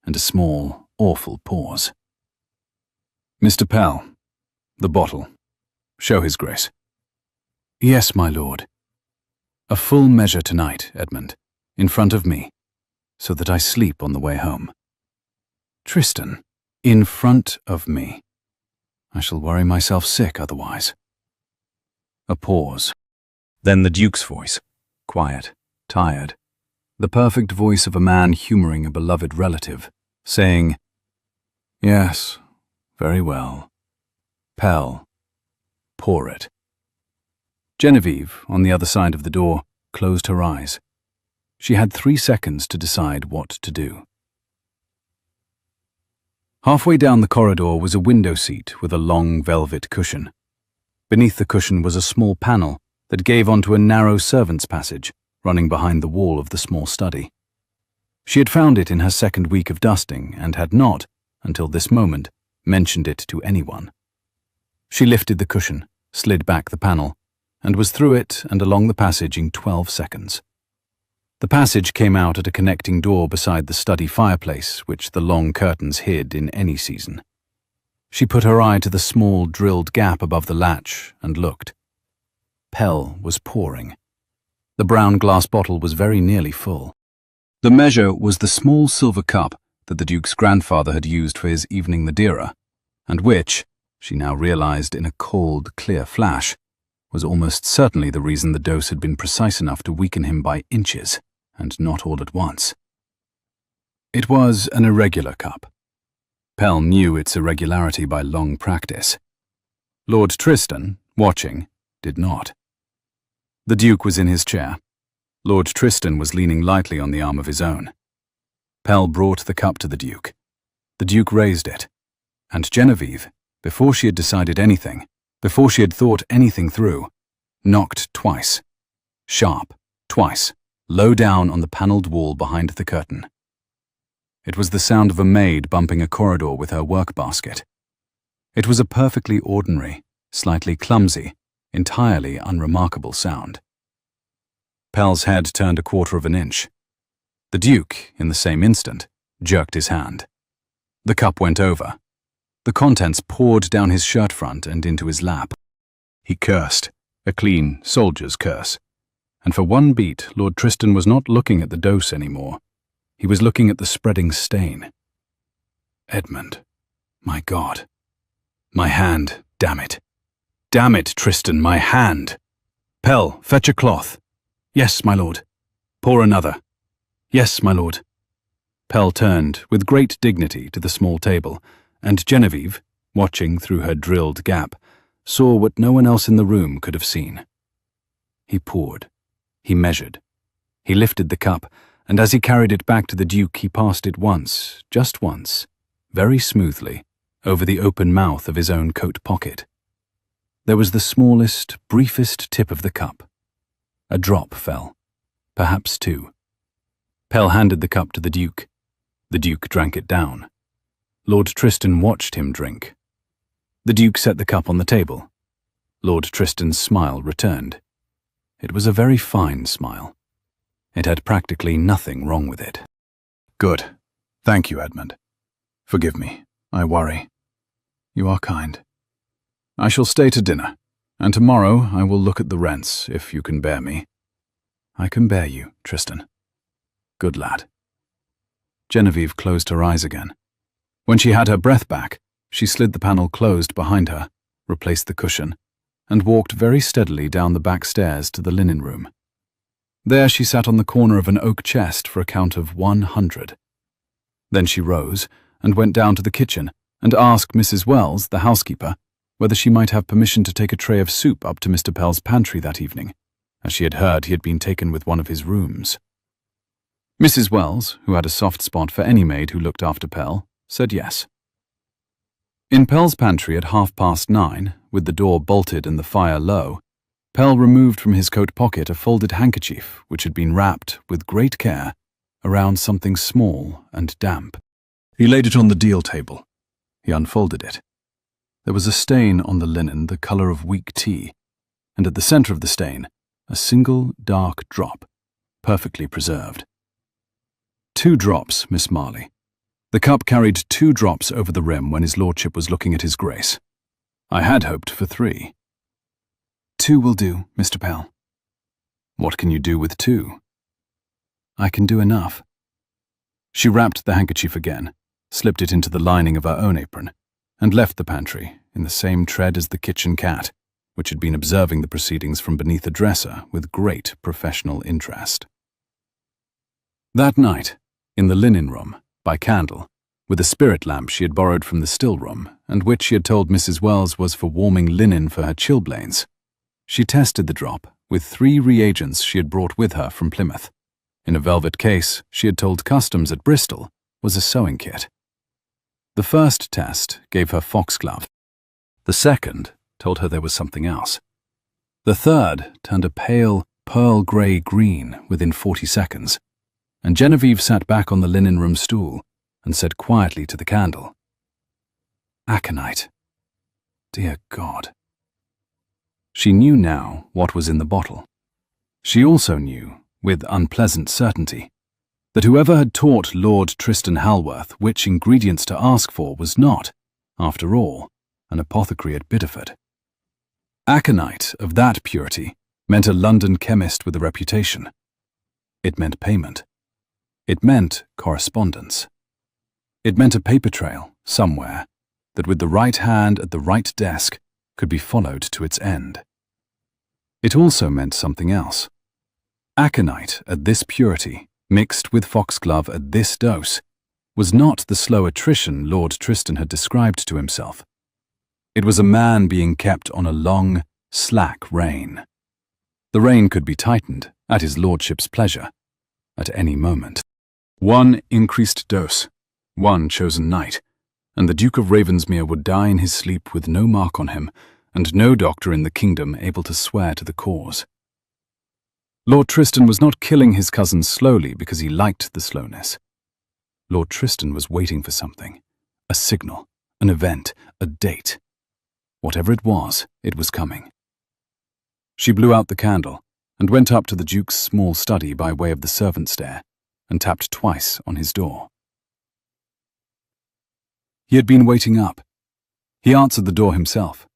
and a small, awful pause. "Mr. Pell, the bottle. Show his grace." "Yes, my lord. A full measure tonight, Edmund, in front of me, so that I sleep on the way home." "Tristan, in front of me. I shall worry myself sick otherwise." A pause. Then the Duke's voice, quiet, tired, the perfect voice of a man humoring a beloved relative, saying, "Yes, very well. Pell, pour it." Genevieve, on the other side of the door, closed her eyes. She had 3 seconds to decide what to do. Halfway down the corridor was a window seat with a long velvet cushion. Beneath the cushion was a small panel that gave onto a narrow servants' passage running behind the wall of the small study. She had found it in her second week of dusting and had not, until this moment, mentioned it to anyone. She lifted the cushion, slid back the panel, and was through it and along the passage in 12 seconds. The passage came out at a connecting door beside the study fireplace, which the long curtains hid in any season. She put her eye to the small drilled gap above the latch and looked. Pell was pouring. The brown glass bottle was very nearly full. The measure was the small silver cup that the Duke's grandfather had used for his evening Madeira, and which, she now realized in a cold, clear flash, was almost certainly the reason the dose had been precise enough to weaken him by inches, and not all at once. It was an irregular cup. Pell knew its irregularity by long practice. Lord Tristan, watching, did not. The Duke was in his chair. Lord Tristan was leaning lightly on the arm of his own. Pell brought the cup to the Duke. The Duke raised it, and Genevieve, before she had decided anything, before she had thought anything through, knocked twice. Sharp, twice, low down on the panelled wall behind the curtain. It was the sound of a maid bumping a corridor with her work basket. It was a perfectly ordinary, slightly clumsy, entirely unremarkable sound. Pell's head turned a quarter of an inch. The Duke, in the same instant, jerked his hand. The cup went over. The contents poured down his shirt front and into his lap. He cursed, a clean soldier's curse. And for one beat, Lord Tristan was not looking at the dose anymore. He was looking at the spreading stain. Edmund, my God. My hand, damn it. Damn it, Tristan, my hand. Pell, fetch a cloth. Yes, my lord. Pour another. Yes, my lord. Pell turned, with great dignity, to the small table, and Genevieve, watching through her drilled gap, saw what no one else in the room could have seen. He poured. He measured. He lifted the cup, and as he carried it back to the Duke, he passed it once, just once, very smoothly, over the open mouth of his own coat pocket. There was the smallest, briefest tip of the cup. A drop fell, perhaps two. Pell handed the cup to the Duke. The Duke drank it down. Lord Tristan watched him drink. The Duke set the cup on the table. Lord Tristan's smile returned. It was a very fine smile. It had practically nothing wrong with it. Good. Thank you, Edmund. Forgive me. I worry. You are kind. I shall stay to dinner, and tomorrow I will look at the rents, if you can bear me. I can bear you, Tristan. Good lad. Genevieve closed her eyes again. When she had her breath back, she slid the panel closed behind her, replaced the cushion, and walked very steadily down the back stairs to the linen room. There she sat on the corner of an oak chest for a count of 100. Then she rose and went down to the kitchen and asked Mrs. Wells, the housekeeper, whether she might have permission to take a tray of soup up to Mr. Pell's pantry that evening, as she had heard he had been taken with one of his rooms. Mrs. Wells, who had a soft spot for any maid who looked after Pell, said yes. In Pell's pantry at 9:30, with the door bolted and the fire low, Pell removed from his coat pocket a folded handkerchief which had been wrapped, with great care, around something small and damp. He laid it on the deal table. He unfolded it. There was a stain on the linen the colour of weak tea, and at the centre of the stain, a single dark drop, perfectly preserved. 2 drops, Miss Marley. The cup carried 2 drops over the rim when his lordship was looking at his grace. I had hoped for 3. 2 will do, Mr. Pell. What can you do with 2? I can do enough. She wrapped the handkerchief again, slipped it into the lining of her own apron, and left the pantry in the same tread as the kitchen cat, which had been observing the proceedings from beneath a dresser with great professional interest. That night, in the linen room, by candle, with a spirit lamp she had borrowed from the still room, and which she had told Mrs. Wells was for warming linen for her chilblains, she tested the drop with 3 reagents she had brought with her from Plymouth. In a velvet case she had told Customs at Bristol was a sewing kit. The first test gave her foxglove. The second told her there was something else. The third turned a pale, pearl-grey green within 40 seconds, and Genevieve sat back on the linen room stool and said quietly to the candle, "Aconite. Dear God." She knew now what was in the bottle. She also knew, with unpleasant certainty, that whoever had taught Lord Tristan Halworth which ingredients to ask for was not, after all, an apothecary at Bideford. Aconite of that purity meant a London chemist with a reputation. It meant payment. It meant correspondence. It meant a paper trail, somewhere, that with the right hand at the right desk could be followed to its end. It also meant something else. Aconite at this purity, mixed with foxglove at this dose, was not the slow attrition Lord Tristan had described to himself. It was a man being kept on a long, slack rein. The rein could be tightened, at his lordship's pleasure, at any moment. 1 increased dose, 1 chosen night, and the Duke of Ravensmere would die in his sleep with no mark on him, and no doctor in the kingdom able to swear to the cause. Lord Tristan was not killing his cousin slowly because he liked the slowness. Lord Tristan was waiting for something, a signal, an event, a date. Whatever it was coming. She blew out the candle and went up to the Duke's small study by way of the servant stair and tapped twice on his door. He had been waiting up. He answered the door himself.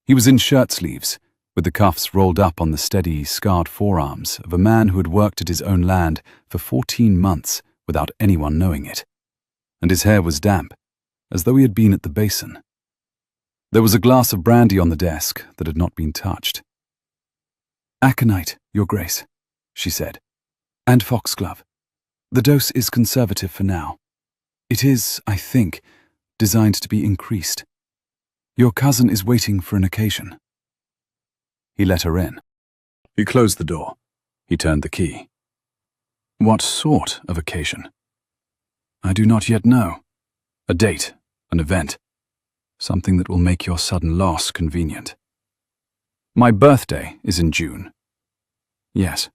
He was in shirt sleeves, with the cuffs rolled up on the steady, scarred forearms of a man who had worked at his own land for 14 months without anyone knowing it, and his hair was damp, as though he had been at the basin. There was a glass of brandy on the desk that had not been touched. "Aconite, Your Grace," she said, "and foxglove. The dose is conservative for now. It is, I think, designed to be increased. Your cousin is waiting for an occasion." He let her in. He closed the door. He turned the key. "What sort of occasion?" "I do not yet know. A date, an event, Something that will make your sudden loss convenient. My birthday is in June. Yes.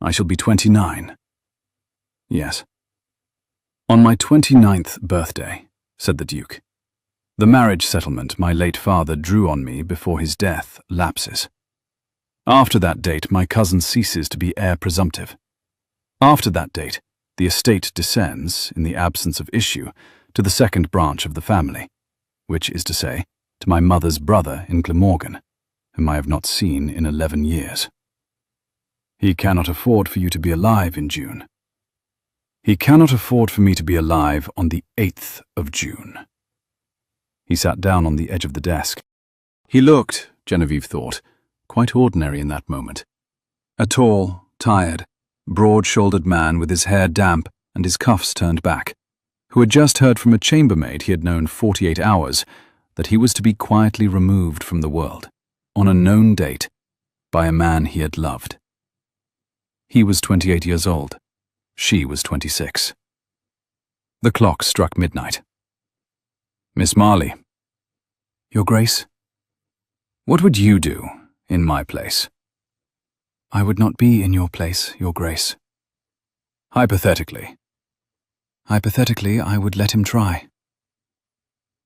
I shall be 29. Yes. On my 29th birthday, said the Duke, the marriage settlement my late father drew on me before his death lapses. After that date, my cousin ceases to be heir presumptive. After that date, the estate descends, in the absence of issue, to the second branch of the family, which is to say, to my mother's brother in Glamorgan, whom I have not seen in 11 years. He cannot afford for you to be alive in June. He cannot afford for me to be alive on the 8th of June. He sat down on the edge of the desk. He looked, Genevieve thought, quite ordinary in that moment. A tall, tired, broad-shouldered man with his hair damp and his cuffs turned back, who had just heard from a chambermaid he had known 48 hours that he was to be quietly removed from the world, on a known date, by a man he had loved. He was 28 years old. She was 26. The clock struck midnight. Miss Marley. Your Grace? What would you do in my place? I would not be in your place, Your Grace. Hypothetically. Hypothetically, I would let him try.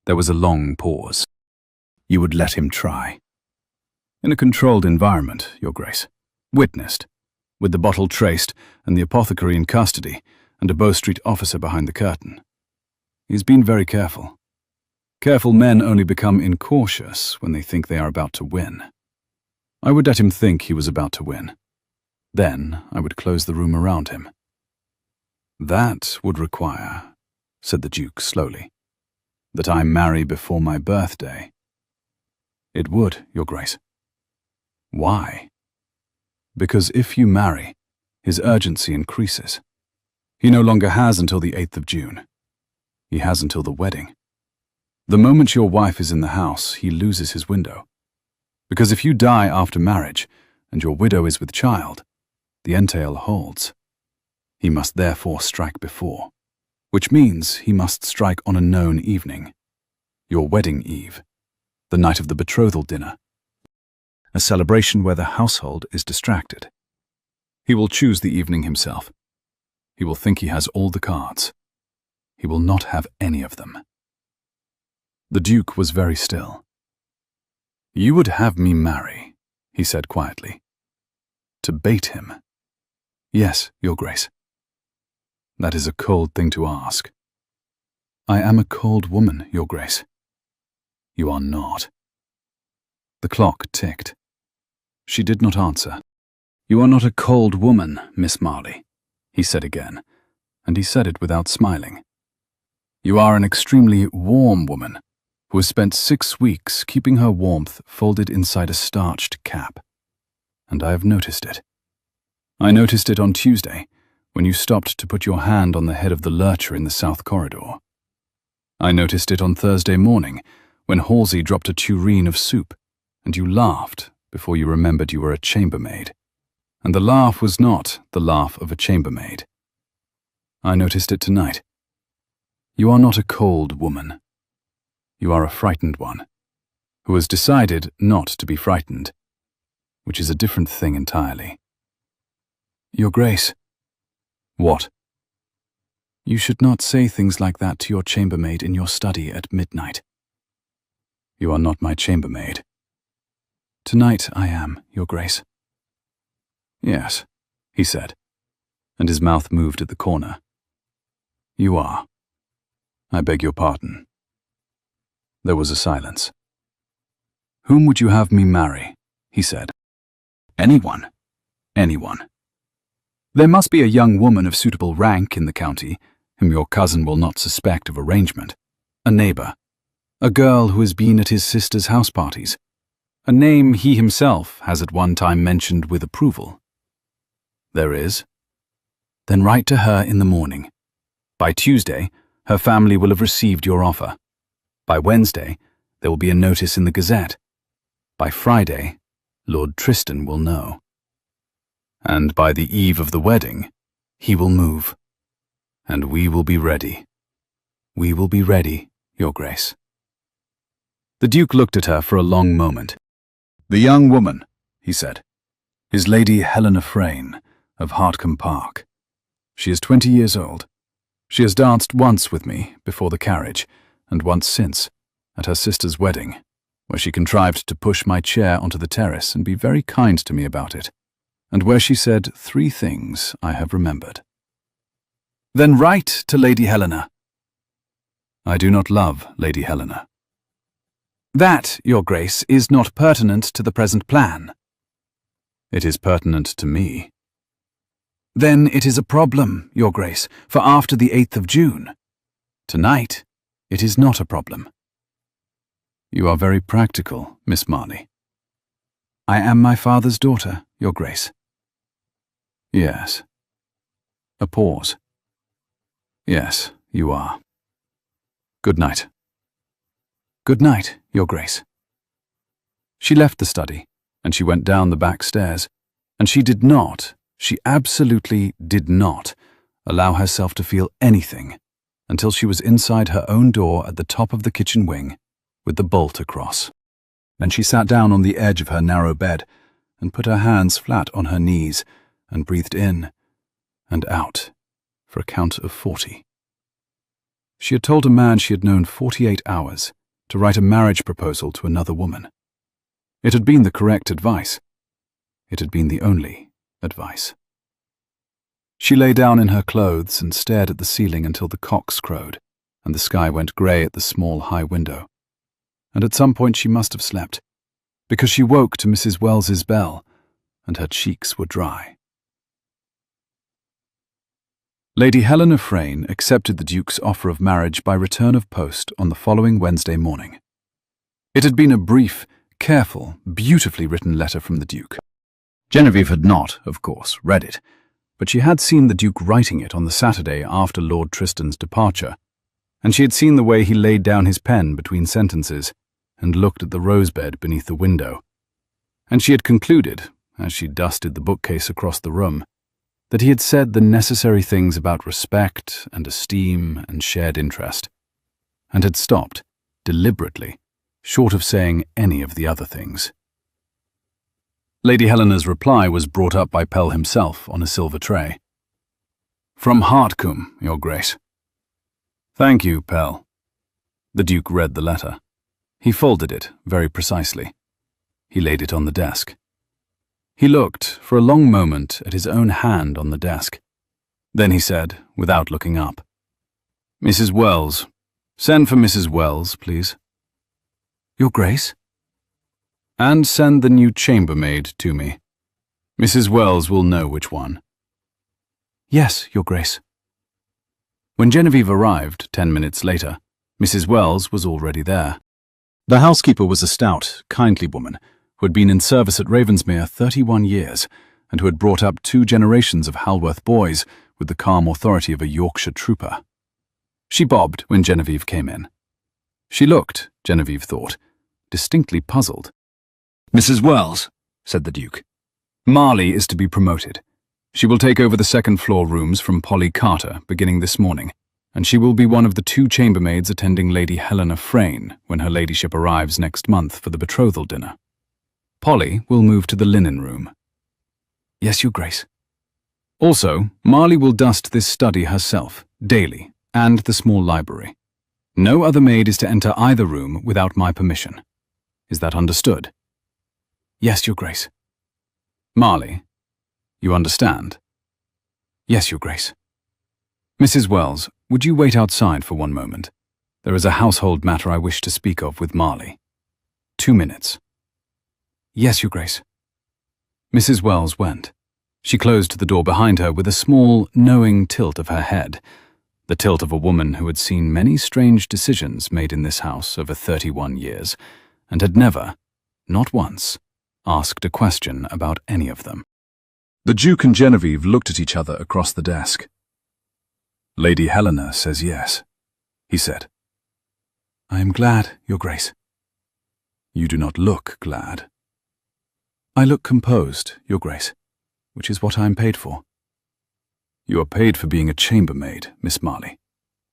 There was a long pause. You would let him try. In a controlled environment, Your Grace. Witnessed. With the bottle traced and the apothecary in custody and a Bow Street officer behind the curtain. He's been very careful. Careful men only become incautious when they think they are about to win. I would let him think he was about to win. Then I would close the room around him. That would require, said the Duke slowly, that I marry before my birthday. It would, Your Grace. Why? Because if you marry, his urgency increases. He no longer has until the 8th of June. He has until the wedding. The moment your wife is in the house, he loses his window. Because if you die after marriage, and your widow is with child, the entail holds. He must therefore strike before, which means he must strike on a known evening. Your wedding eve, the night of the betrothal dinner. A celebration where the household is distracted. He will choose the evening himself. He will think he has all the cards. He will not have any of them. The Duke was very still. You would have me marry, he said quietly. To bait him. Yes, Your Grace. That is a cold thing to ask. I am a cold woman, Your Grace. You are not. The clock ticked. She did not answer. You are not a cold woman, Miss Marley, he said again, and he said it without smiling. You are an extremely warm woman who has spent 6 weeks keeping her warmth folded inside a starched cap. And I have noticed it. I noticed it on Tuesday, when you stopped to put your hand on the head of the lurcher in the south corridor. I noticed it on Thursday morning, when Halsey dropped a tureen of soup, and you laughed before you remembered you were a chambermaid. And the laugh was not the laugh of a chambermaid. I noticed it tonight. You are not a cold woman. You are a frightened one, who has decided not to be frightened, which is a different thing entirely. Your Grace. What? You should not say things like that to your chambermaid in your study at midnight. You are not my chambermaid. Tonight I am, Your Grace. Yes, he said, and his mouth moved at the corner. You are. I beg your pardon. There was a silence. Whom would you have me marry? He said. Anyone. Anyone. There must be a young woman of suitable rank in the county, whom your cousin will not suspect of arrangement. A neighbor. A girl who has been at his sister's house parties. A name he himself has at one time mentioned with approval. There is. Then write to her in the morning. By Tuesday, her family will have received your offer. By Wednesday, there will be a notice in the Gazette. By Friday, Lord Tristan will know. And by the eve of the wedding, he will move. And we will be ready. We will be ready, Your Grace. The Duke looked at her for a long moment. "The young woman," he said, "is Lady Helena Frayne of Hartcombe Park. She is 20 years old. She has danced once with me before the carriage, and once since, at her sister's wedding, where she contrived to push my chair onto the terrace and be very kind to me about it, and where she said 3 things I have remembered." "Then write to Lady Helena." "I do not love Lady Helena." "That, Your Grace, is not pertinent to the present plan." "It is pertinent to me." "Then it is a problem, Your Grace, for after the 8th of June. Tonight, it is not a problem." "You are very practical, Miss Marley." "I am my father's daughter, Your Grace." "Yes." A pause. "Yes, you are. Good night." "Good night, Your Grace." She left the study, and she went down the back stairs, and she absolutely did not, allow herself to feel anything until she was inside her own door at the top of the kitchen wing, with the bolt across. Then she sat down on the edge of her narrow bed and put her hands flat on her knees and breathed in and out for a count of 40. She had told a man she had known 48 hours to write a marriage proposal to another woman. It had been the correct advice. It had been the only advice. She lay down in her clothes and stared at the ceiling until the cocks crowed and the sky went grey at the small high window. And at some point she must have slept, because she woke to Mrs. Wells's bell, and her cheeks were dry. Lady Helena Frayne accepted the Duke's offer of marriage by return of post on the following Wednesday morning. It had been a brief, careful, beautifully written letter from the Duke. Genevieve had not, of course, read it, but she had seen the Duke writing it on the Saturday after Lord Tristan's departure, and she had seen the way he laid down his pen between sentences and looked at the rosebed beneath the window. And she had concluded, as she dusted the bookcase across the room, that he had said the necessary things about respect and esteem and shared interest, and had stopped, deliberately, short of saying any of the other things. Lady Helena's reply was brought up by Pell himself on a silver tray. "From Hartcombe, Your Grace." "Thank you, Pell." The Duke read the letter. He folded it very precisely. He laid it on the desk. He looked for a long moment at his own hand on the desk. Then he said, without looking up, "Mrs. Wells. Send for Mrs. Wells, please." "Your Grace?" "And send the new chambermaid to me. Mrs. Wells will know which one." "Yes, Your Grace." When Genevieve arrived 10 minutes later, Mrs. Wells was already there. The housekeeper was a stout, kindly woman who had been in service at Ravensmere 31 years and who had brought up 2 generations of Halworth boys with the calm authority of a Yorkshire trooper. She bobbed when Genevieve came in. She looked, Genevieve thought, distinctly puzzled. "Mrs. Wells," said the Duke, "Marley is to be promoted. She will take over the second-floor rooms from Polly Carter beginning this morning, and she will be one of the 2 chambermaids attending Lady Helena Frayne when her ladyship arrives next month for the betrothal dinner. Polly will move to the linen room." "Yes, Your Grace." "Also, Marley will dust this study herself, daily, and the small library. No other maid is to enter either room without my permission. Is that understood?" "Yes, Your Grace." "Marley, you understand?" "Yes, Your Grace." "Mrs. Wells, would you wait outside for one moment? There is a household matter I wish to speak of with Marley. 2 minutes." "Yes, Your Grace." Mrs. Wells went. She closed the door behind her with a small, knowing tilt of her head, the tilt of a woman who had seen many strange decisions made in this house over 31 years, and had never, not once, asked a question about any of them. The Duke and Genevieve looked at each other across the desk. "Lady Helena says yes," he said. "I am glad, Your Grace." "You do not look glad." "I look composed, Your Grace, which is what I am paid for." "You are paid for being a chambermaid, Miss Marley,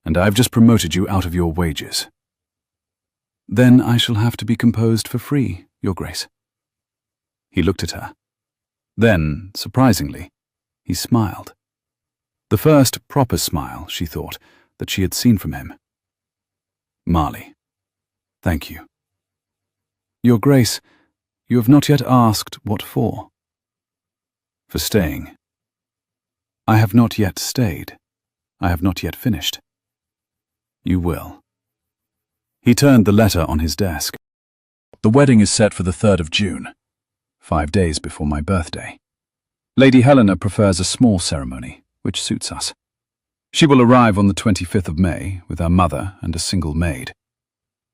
and I have just promoted you out of your wages." Then I shall have to be composed for free, Your Grace. He looked at her. Then, surprisingly, he smiled. The first proper smile, she thought, that she had seen from him. Marley, thank you. Your Grace, you have not yet asked what for. For staying. I have not yet stayed. I have not yet finished. You will. He turned the letter on his desk. The wedding is set for the 3rd of June, 5 days before my birthday. Lady Helena prefers a small ceremony, which suits us. She will arrive on the 25th of May with her mother and a single maid.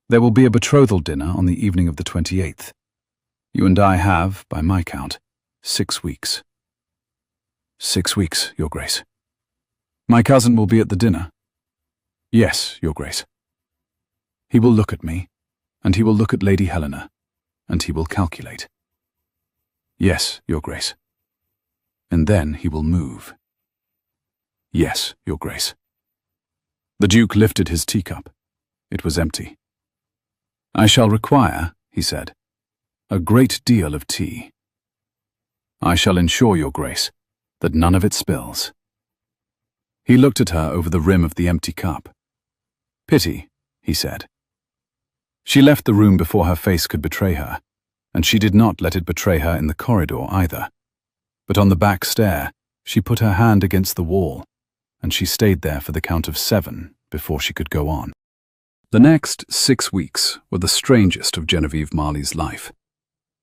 There will be a betrothal dinner on the evening of the 28th. You and I have, by my count, 6 weeks. 6 weeks, Your Grace. My cousin will be at the dinner. Yes, Your Grace. He will look at me, and he will look at Lady Helena, and he will calculate. Yes, Your Grace. And then he will move. Yes, Your Grace. The Duke lifted his teacup. It was empty. I shall require, he said, a great deal of tea. I shall ensure, Your Grace, that none of it spills. He looked at her over the rim of the empty cup. Pity, he said. She left the room before her face could betray her, and she did not let it betray her in the corridor either. But on the back stair, she put her hand against the wall, and she stayed there for the count of 7 before she could go on. The next 6 weeks were the strangest of Genevieve Marley's life.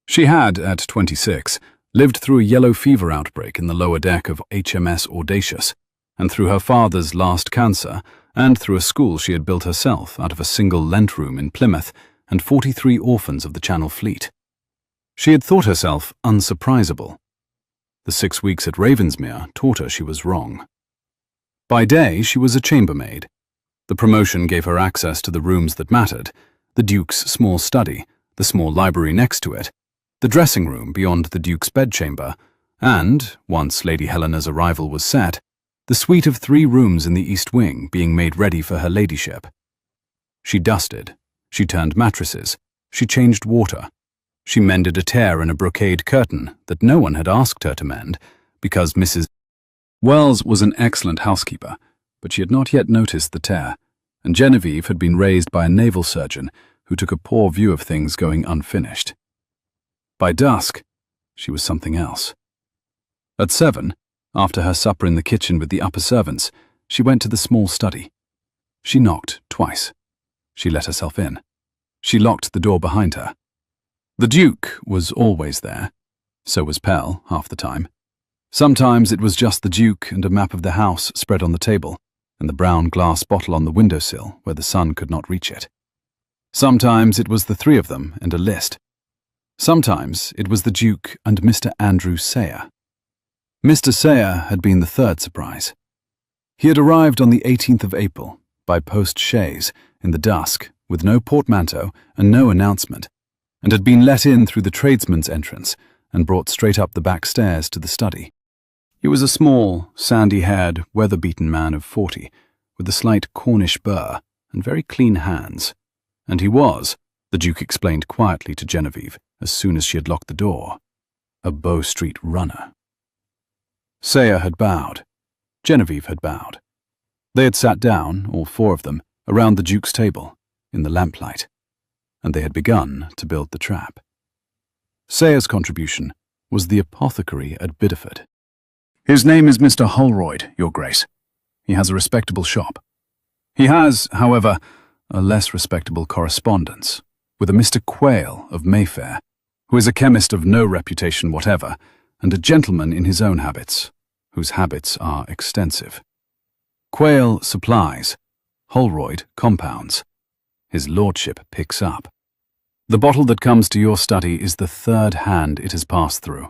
She had, at 26, lived through a yellow fever outbreak in the lower deck of HMS Audacious, and through her father's last cancer, and through a school she had built herself out of a single Lent room in Plymouth and 43 orphans of the Channel Fleet. She had thought herself unsurprisable. The 6 weeks at Ravensmere taught her she was wrong. By day, she was a chambermaid. The promotion gave her access to the rooms that mattered, the Duke's small study, the small library next to it, the dressing room beyond the Duke's bedchamber, and, once Lady Helena's arrival was set, the suite of 3 rooms in the East Wing being made ready for her ladyship. She dusted, she turned mattresses, she changed water, she mended a tear in a brocade curtain that no one had asked her to mend, because Mrs. Wells was an excellent housekeeper, but she had not yet noticed the tear, and Genevieve had been raised by a naval surgeon who took a poor view of things going unfinished. By dusk, she was something else. At 7, after her supper in the kitchen with the upper servants, she went to the small study. She knocked twice. She let herself in. She locked the door behind her. The Duke was always there. So was Pell, half the time. Sometimes it was just the Duke and a map of the house spread on the table, and the brown glass bottle on the windowsill where the sun could not reach it. Sometimes it was the 3 of them and a list. Sometimes it was the Duke and Mr. Andrew Sayer. Mr. Sayer had been the 3rd surprise. He had arrived on the 18th of April, by post-chaise, in the dusk, with no portmanteau and no announcement, and had been let in through the tradesman's entrance and brought straight up the back stairs to the study. He was a small, sandy-haired, weather-beaten man of 40, with a slight Cornish burr and very clean hands. And he was, the Duke explained quietly to Genevieve as soon as she had locked the door, a Bow Street runner. Sayer had bowed. Genevieve had bowed. They had sat down, all 4 of them, around the Duke's table, in the lamplight, and they had begun to build the trap. Sayer's contribution was the apothecary at Bideford. His name is Mr. Holroyd, Your Grace. He has a respectable shop. He has, however, a less respectable correspondence with a Mr. Quayle of Mayfair, who is a chemist of no reputation whatever, and a gentleman in his own habits, whose habits are extensive. Quayle supplies, Holroyd compounds. His lordship picks up. The bottle that comes to your study is the 3rd hand it has passed through,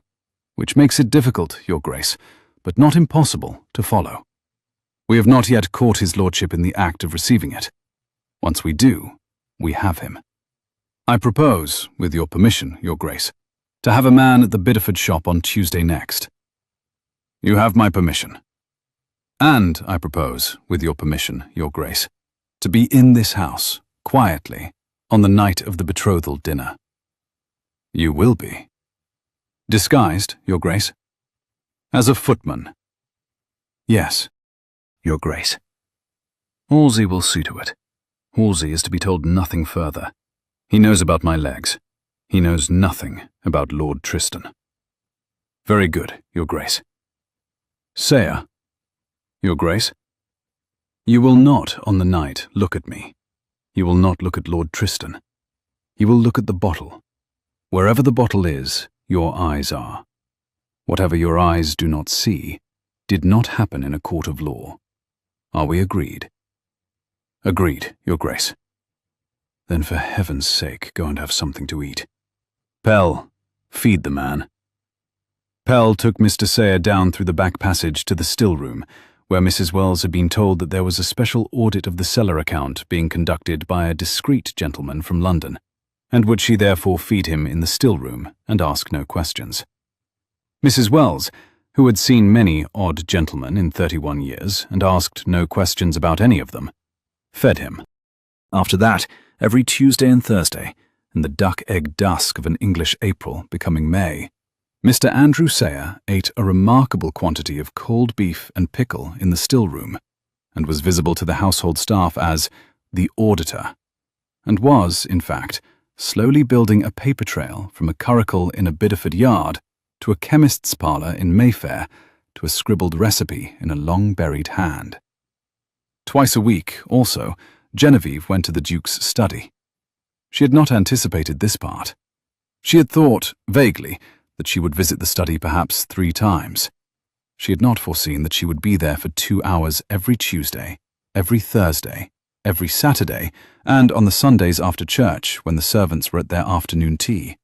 which makes it difficult, Your Grace, but not impossible to follow. We have not yet caught his lordship in the act of receiving it. Once we do, we have him. I propose, with your permission, Your Grace, to have a man at the Bideford shop on Tuesday next. You have my permission. And I propose, with your permission, Your Grace, to be in this house, quietly, On the night of the betrothal dinner. You will be. Disguised, Your Grace? As a footman. Yes, Your Grace. Wolsey will see to it. Wolsey is to be told nothing further. He knows about my legs. He knows nothing about Lord Tristan. Very good, Your Grace. Sayre, Your Grace. You will not, on the night, look at me. You will not look at Lord Tristan. You will look at the bottle. Wherever the bottle is, your eyes are. Whatever your eyes do not see, did not happen in a court of law. Are we agreed? Agreed, Your Grace. Then for heaven's sake, go and have something to eat. Pell, feed the man. Pell took Mr. Sayre down through the back passage to the still room, where Mrs. Wells had been told that there was a special audit of the cellar account being conducted by a discreet gentleman from London, and would she therefore feed him in the still room and ask no questions. Mrs. Wells, who had seen many odd gentlemen in 31 years and asked no questions about any of them, fed him. After that, every Tuesday and Thursday, in the duck-egg dusk of an English April becoming May, Mr. Andrew Sayre ate a remarkable quantity of cold beef and pickle in the still room, and was visible to the household staff as the auditor, and was, in fact, slowly building a paper trail from a curricle in a Bideford yard to a chemist's parlour in Mayfair to a scribbled recipe in a long-buried hand. Twice a week, also, Genevieve went to the Duke's study. She had not anticipated this part. She had thought, vaguely, that she would visit the study perhaps 3 times. She had not foreseen that she would be there for 2 hours every Tuesday, every Thursday, every Saturday, and on the Sundays after church when the servants were at their afternoon tea,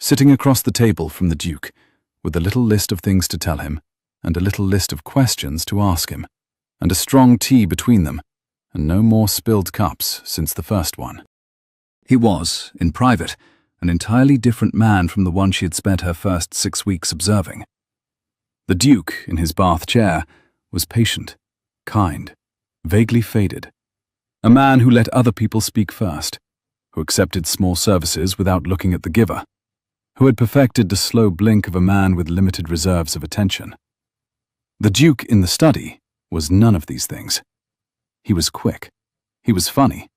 sitting across the table from the Duke, with a little list of things to tell him, and a little list of questions to ask him, and a strong tea between them, and no more spilled cups since the first one. He was, in private, an entirely different man from the one she had spent her first 6 weeks observing. The Duke, in his bath chair, was patient, kind, vaguely faded, a man who let other people speak first, who accepted small services without looking at the giver, who had perfected the slow blink of a man with limited reserves of attention. The Duke in the study was none of these things. He was quick. He was funny.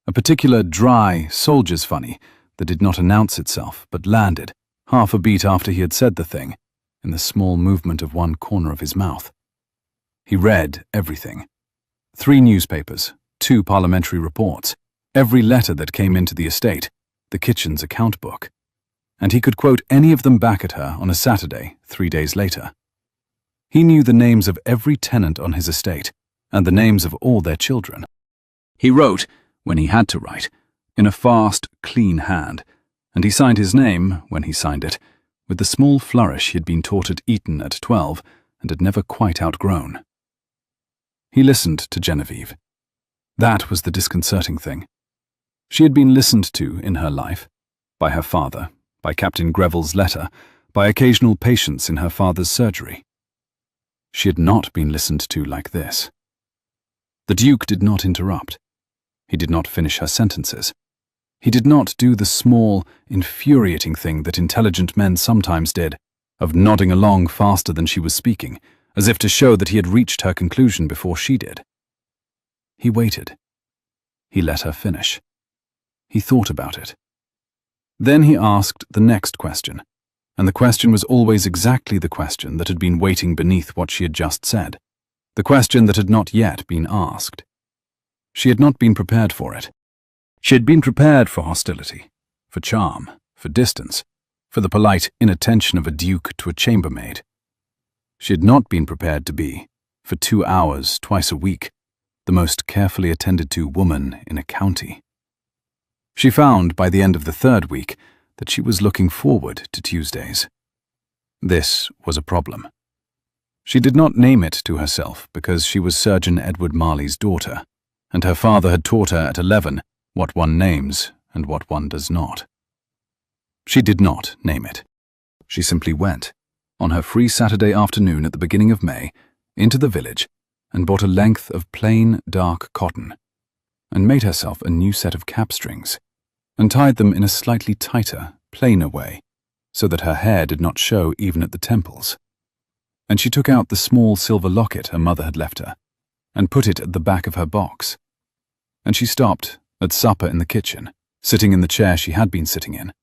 A particular dry, soldier's funny that did not announce itself but landed, half a beat after he had said the thing, in the small movement of one corner of his mouth. He read everything. 3 newspapers, 2 parliamentary reports, every letter that came into the estate, the kitchen's account book. And he could quote any of them back at her on a Saturday, 3 days later. He knew the names of every tenant on his estate, and the names of all their children. He wrote, when he had to write, in a fast, clean hand, and he signed his name, when he signed it, with the small flourish he had been taught at Eton at 12 and had never quite outgrown. He listened to Genevieve. That was the disconcerting thing. She had been listened to in her life, by her father, by Captain Greville's letter, by occasional patients in her father's surgery. She had not been listened to like this. The Duke did not interrupt. He did not finish her sentences. He did not do the small, infuriating thing that intelligent men sometimes did, of nodding along faster than she was speaking, as if to show that he had reached her conclusion before she did. He waited. He let her finish. He thought about it. Then he asked the next question, and the question was always exactly the question that had been waiting beneath what she had just said, the question that had not yet been asked. She had not been prepared for it. She had been prepared for hostility, for charm, for distance, for the polite inattention of a duke to a chambermaid. She had not been prepared to be, for 2 hours twice a week, the most carefully attended to woman in a county. She found by the end of the 3rd week that she was looking forward to Tuesdays. This was a problem. She did not name it to herself because she was Surgeon Edward Marley's daughter, and her father had taught her at 11 what one names and what one does not. She did not name it. She simply went, on her free Saturday afternoon at the beginning of May, into the village and bought a length of plain, dark cotton, and made herself a new set of cap strings, and tied them in a slightly tighter, plainer way, so that her hair did not show even at the temples. And she took out the small silver locket her mother had left her, and put it at the back of her box. And she stopped, at supper in the kitchen, sitting in the chair she had been sitting in,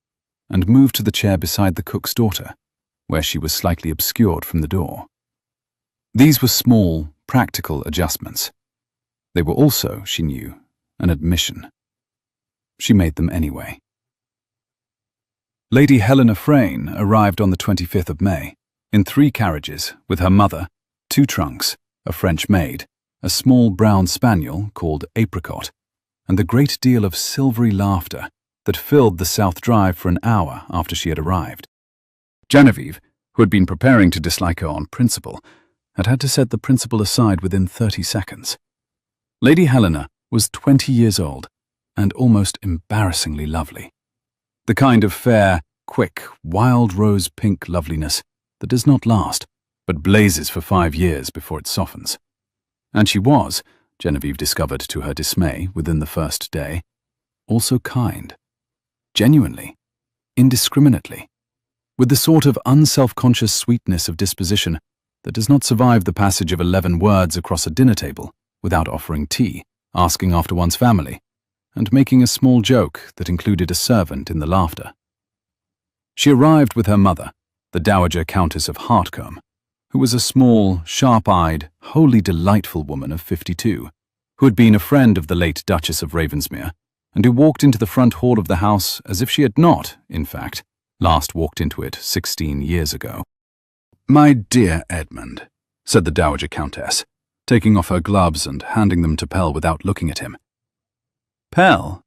and moved to the chair beside the cook's daughter, where she was slightly obscured from the door. These were small, practical adjustments. They were also, she knew, an admission. She made them anyway. Lady Helena Frayne arrived on the 25th of May, in 3 carriages, with her mother, 2 trunks, a French maid, a small brown spaniel called Apricot, and the great deal of silvery laughter that filled the South Drive for an hour after she had arrived. Genevieve, who had been preparing to dislike her on principle, had had to set the principle aside within 30 seconds. Lady Helena was 20 years old and almost embarrassingly lovely. The kind of fair, quick, wild rose-pink loveliness that does not last, but blazes for 5 years before it softens. And she was, Genevieve discovered to her dismay within the first day, also kind. Genuinely, indiscriminately, with the sort of unself-conscious sweetness of disposition that does not survive the passage of 11 words across a dinner table without offering tea, asking after one's family, and making a small joke that included a servant in the laughter. She arrived with her mother, the Dowager Countess of Hartcombe, who was a small, sharp-eyed, wholly delightful woman of 52, who had been a friend of the late Duchess of Ravensmere, and who walked into the front hall of the house as if she had not, in fact, last walked into it 16 years ago. "My dear Edmund," said the Dowager Countess, taking off her gloves and handing them to Pell without looking at him. "Pell,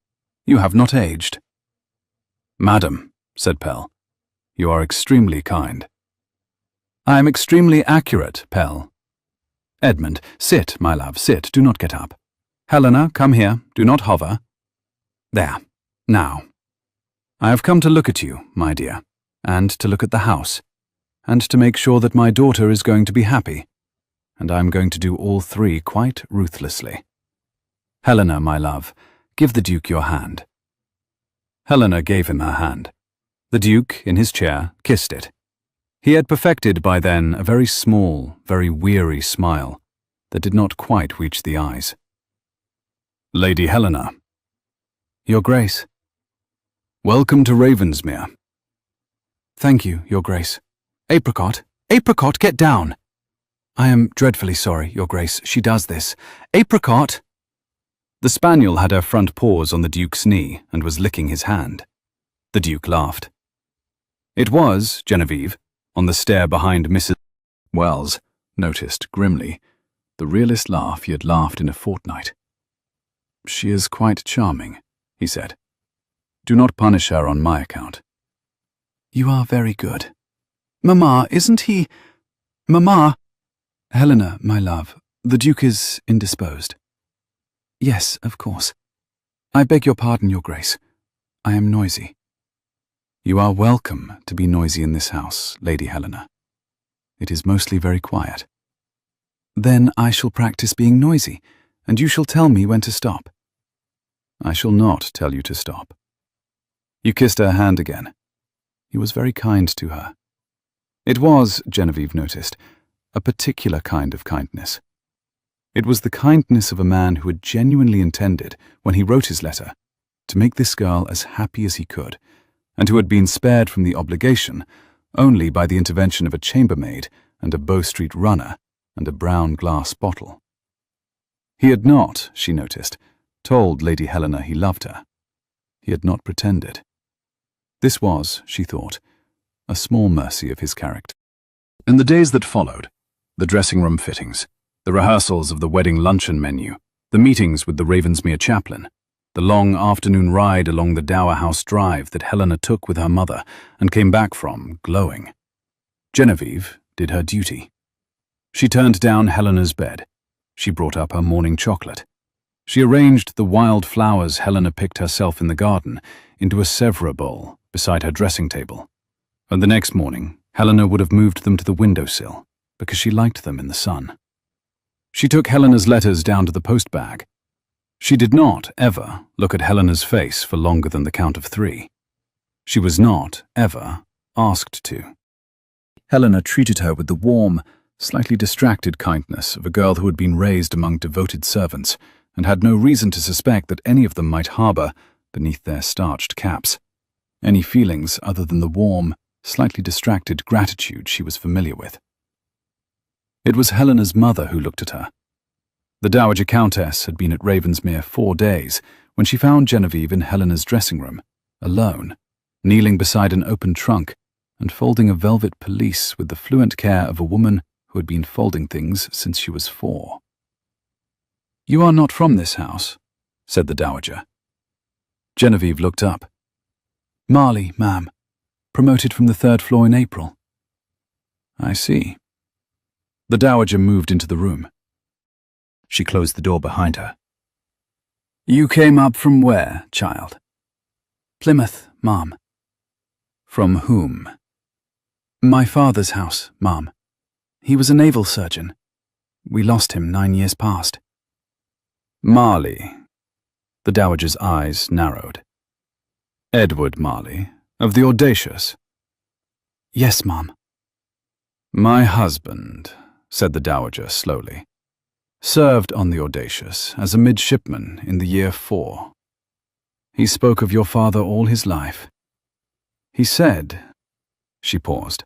you have not aged." "Madam," said Pell, "you are extremely kind." "I am extremely accurate, Pell." "Edmund, sit, my love, sit, do not get up. Helena, come here, do not hover. There, now. I have come to look at you, my dear, and to look at the house, and to make sure that my daughter is going to be happy, and I am going to do all 3 quite ruthlessly. Helena, my love, give the Duke your hand." Helena gave him her hand. The Duke, in his chair, kissed it. He had perfected by then a very small, very weary smile that did not quite reach the eyes. "Lady Helena." "Your Grace." "Welcome to Ravensmere." "Thank you, Your Grace. Apricot, Apricot, get down." "I am dreadfully sorry, Your Grace, she does this. Apricot!" The spaniel had her front paws on the Duke's knee and was licking his hand. The Duke laughed. It was, Genevieve, on the stair behind Mrs. Wells, noticed grimly, the realest laugh he had laughed in a fortnight. "She is quite charming," he said. "Do not punish her on my account." "You are very good. Mamma, isn't he— Mamma—" "Helena, my love, the Duke is indisposed." "Yes, of course. I beg your pardon, Your Grace. I am noisy." "You are welcome to be noisy in this house, Lady Helena. It is mostly very quiet." "Then I shall practice being noisy, and you shall tell me when to stop." "I shall not tell you to stop." You kissed her hand again. He was very kind to her. It was, Genevieve noticed, a particular kind of kindness. It was the kindness of a man who had genuinely intended, when he wrote his letter, to make this girl as happy as he could, and who had been spared from the obligation only by the intervention of a chambermaid and a Bow Street runner and a brown glass bottle. He had not, she noticed, told Lady Helena he loved her. He had not pretended. This was, she thought, a small mercy of his character. In the days that followed, the dressing-room fittings, the rehearsals of the wedding luncheon menu, the meetings with the Ravensmere chaplain, the long afternoon ride along the Dower House Drive that Helena took with her mother and came back from, glowing. Genevieve did her duty. She turned down Helena's bed. She brought up her morning chocolate. She arranged the wild flowers Helena picked herself in the garden into a Sèvres bowl beside her dressing table. And the next morning, Helena would have moved them to the windowsill because she liked them in the sun. She took Helena's letters down to the post bag. She did not, ever, look at Helena's face for longer than the count of 3. She was not, ever, asked to. Helena treated her with the warm, slightly distracted kindness of a girl who had been raised among devoted servants and had no reason to suspect that any of them might harbour, beneath their starched caps, any feelings other than the warm, slightly distracted gratitude she was familiar with. It was Helena's mother who looked at her. The Dowager Countess had been at Ravensmere 4 days when she found Genevieve in Helena's dressing room, alone, kneeling beside an open trunk and folding a velvet pelisse with the fluent care of a woman who had been folding things since she was 4. "You are not from this house," said the Dowager. Genevieve looked up. "Marley, ma'am. Promoted from the 3rd floor in April." "I see." The Dowager moved into the room. She closed the door behind her. "You came up from where, child?" "Plymouth, ma'am." "From whom?" "My father's house, ma'am. He was a naval surgeon. We lost him 9 years past." "Marley." The Dowager's eyes narrowed. "Edward Marley, of the Audacious?" "Yes, ma'am." "My husband," said the Dowager slowly, "served on the Audacious as a midshipman in the year 4. He spoke of your father all his life. He said—" She paused.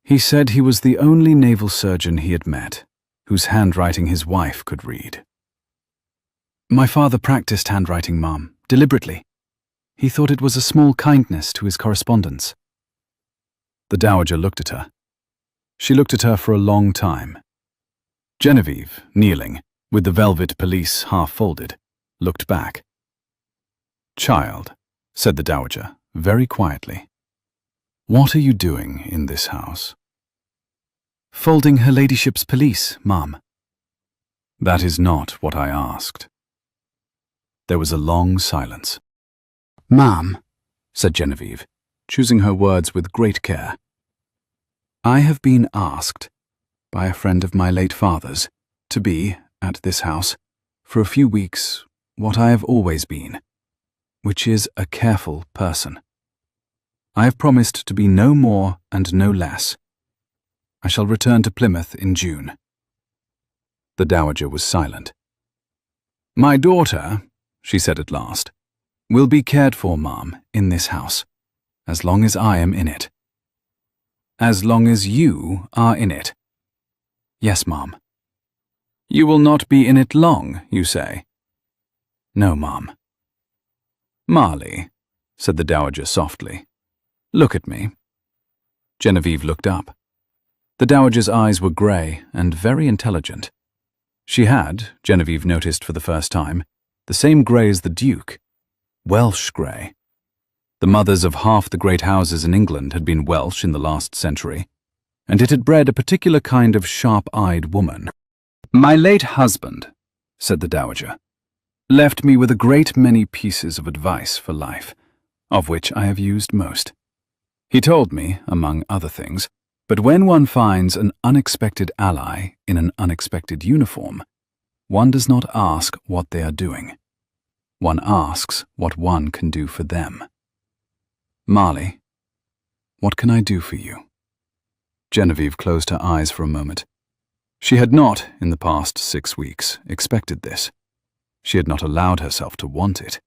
"He said he was the only naval surgeon he had met whose handwriting his wife could read." "My father practiced handwriting, ma'am, deliberately. He thought it was a small kindness to his correspondence." The Dowager looked at her. She looked at her for a long time. Genevieve, kneeling, with the velvet pelisse half folded, looked back. "Child," said the Dowager, very quietly, "what are you doing in this house?" "Folding her ladyship's pelisse, ma'am." "That is not what I asked." There was a long silence. "Ma'am," said Genevieve, choosing her words with great care, "I have been asked, by a friend of my late father's, to be, at this house, for a few weeks, what I have always been, which is a careful person. I have promised to be no more and no less. I shall return to Plymouth in June." The Dowager was silent. "My daughter," she said at last, "will be cared for, ma'am, in this house, as long as I am in it." "As long as you are in it?" "Yes, ma'am." "You will not be in it long, you say?" "No, ma'am." "Marley," said the Dowager softly, "look at me." Genevieve looked up. The Dowager's eyes were grey and very intelligent. She had, Genevieve noticed for the first time, the same grey as the Duke, Welsh grey. The mothers of half the great houses in England had been Welsh in the last century, and it had bred a particular kind of sharp-eyed woman. "My late husband," said the Dowager, "left me with a great many pieces of advice for life, of which I have used most. He told me, among other things, but when one finds an unexpected ally in an unexpected uniform, one does not ask what they are doing. One asks what one can do for them. Marley, what can I do for you?" Genevieve closed her eyes for a moment. She had not, in the past 6 weeks, expected this. She had not allowed herself to want it.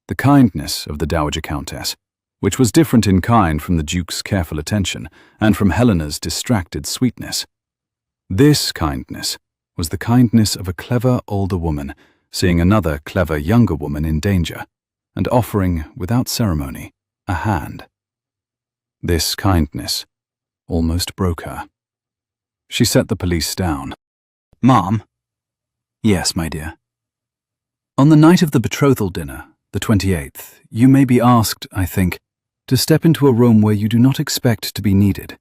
The kindness of the Dowager Countess, which was different in kind from the Duke's careful attention and from Helena's distracted sweetness. This kindness was the kindness of a clever older woman seeing another clever younger woman in danger and offering, without ceremony, a hand. This kindness almost broke her. She set the pelisse down. "Ma'am?" "Yes, my dear." "On the night of the betrothal dinner, the 28th, you may be asked, I think, to step into a room where you do not expect to be needed.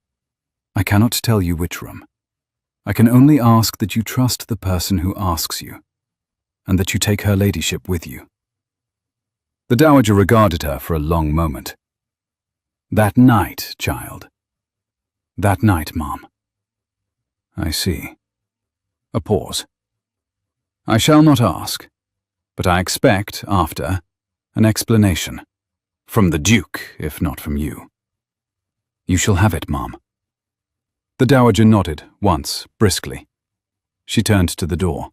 I cannot tell you which room. I can only ask that you trust the person who asks you, and that you take her ladyship with you." The Dowager regarded her for a long moment. "That night, child." "That night, ma'am." "I see." A pause. "I shall not ask," but I expect, after, an explanation. From the Duke, if not from you. You shall have it, Mom. The Dowager nodded, once, briskly. She turned to the door.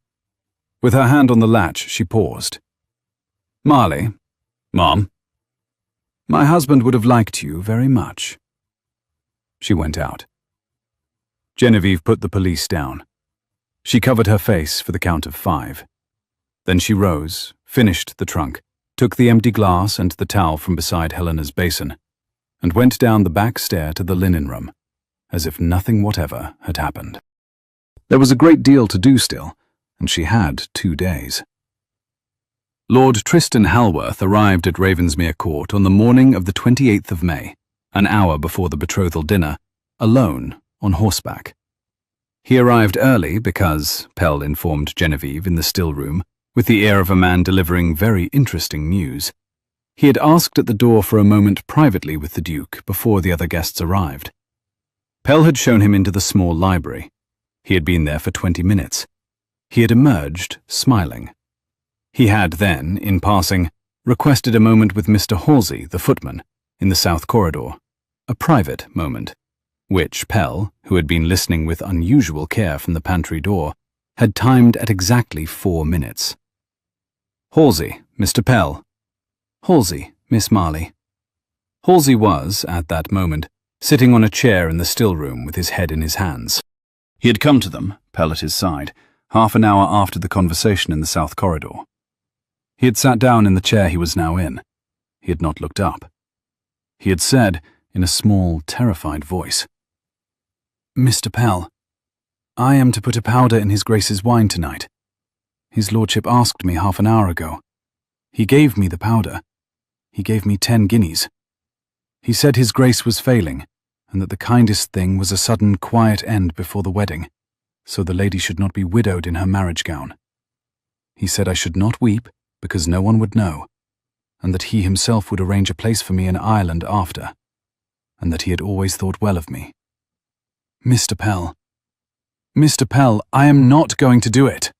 With her hand on the latch, she paused. Marley, Mom, my husband would have liked you very much. She went out. Genevieve put the police down. She covered her face for the count of 5. Then she rose, finished the trunk, took the empty glass and the towel from beside Helena's basin, and went down the back stair to the linen room, as if nothing whatever had happened. There was a great deal to do still, and she had 2 days. Lord Tristan Halworth arrived at Ravensmere Court on the morning of the 28th of May, an hour before the betrothal dinner, alone, on horseback. He arrived early because, Pell informed Genevieve in the still room, with the air of a man delivering very interesting news. He had asked at the door for a moment privately with the Duke before the other guests arrived. Pell had shown him into the small library. He had been there for 20 minutes. He had emerged, smiling. He had then, in passing, requested a moment with Mr. Halsey, the footman, in the south corridor, a private moment, which Pell, who had been listening with unusual care from the pantry door, had timed at exactly 4 minutes. Halsey, Mr. Pell. Halsey, Miss Marley. Halsey was, at that moment, sitting on a chair in the still room with his head in his hands. He had come to them, Pell at his side, half an hour after the conversation in the south corridor. He had sat down in the chair he was now in. He had not looked up. He had said, in a small, terrified voice, Mr. Pell, I am to put a powder in His Grace's wine tonight. His Lordship asked me half an hour ago. He gave me the powder. He gave me 10 guineas. He said His Grace was failing, and that the kindest thing was a sudden, quiet end before the wedding, so the lady should not be widowed in her marriage gown. He said I should not weep, because no one would know, and that he himself would arrange a place for me in Ireland after, and that he had always thought well of me. Mr. Pell, I am not going to do it.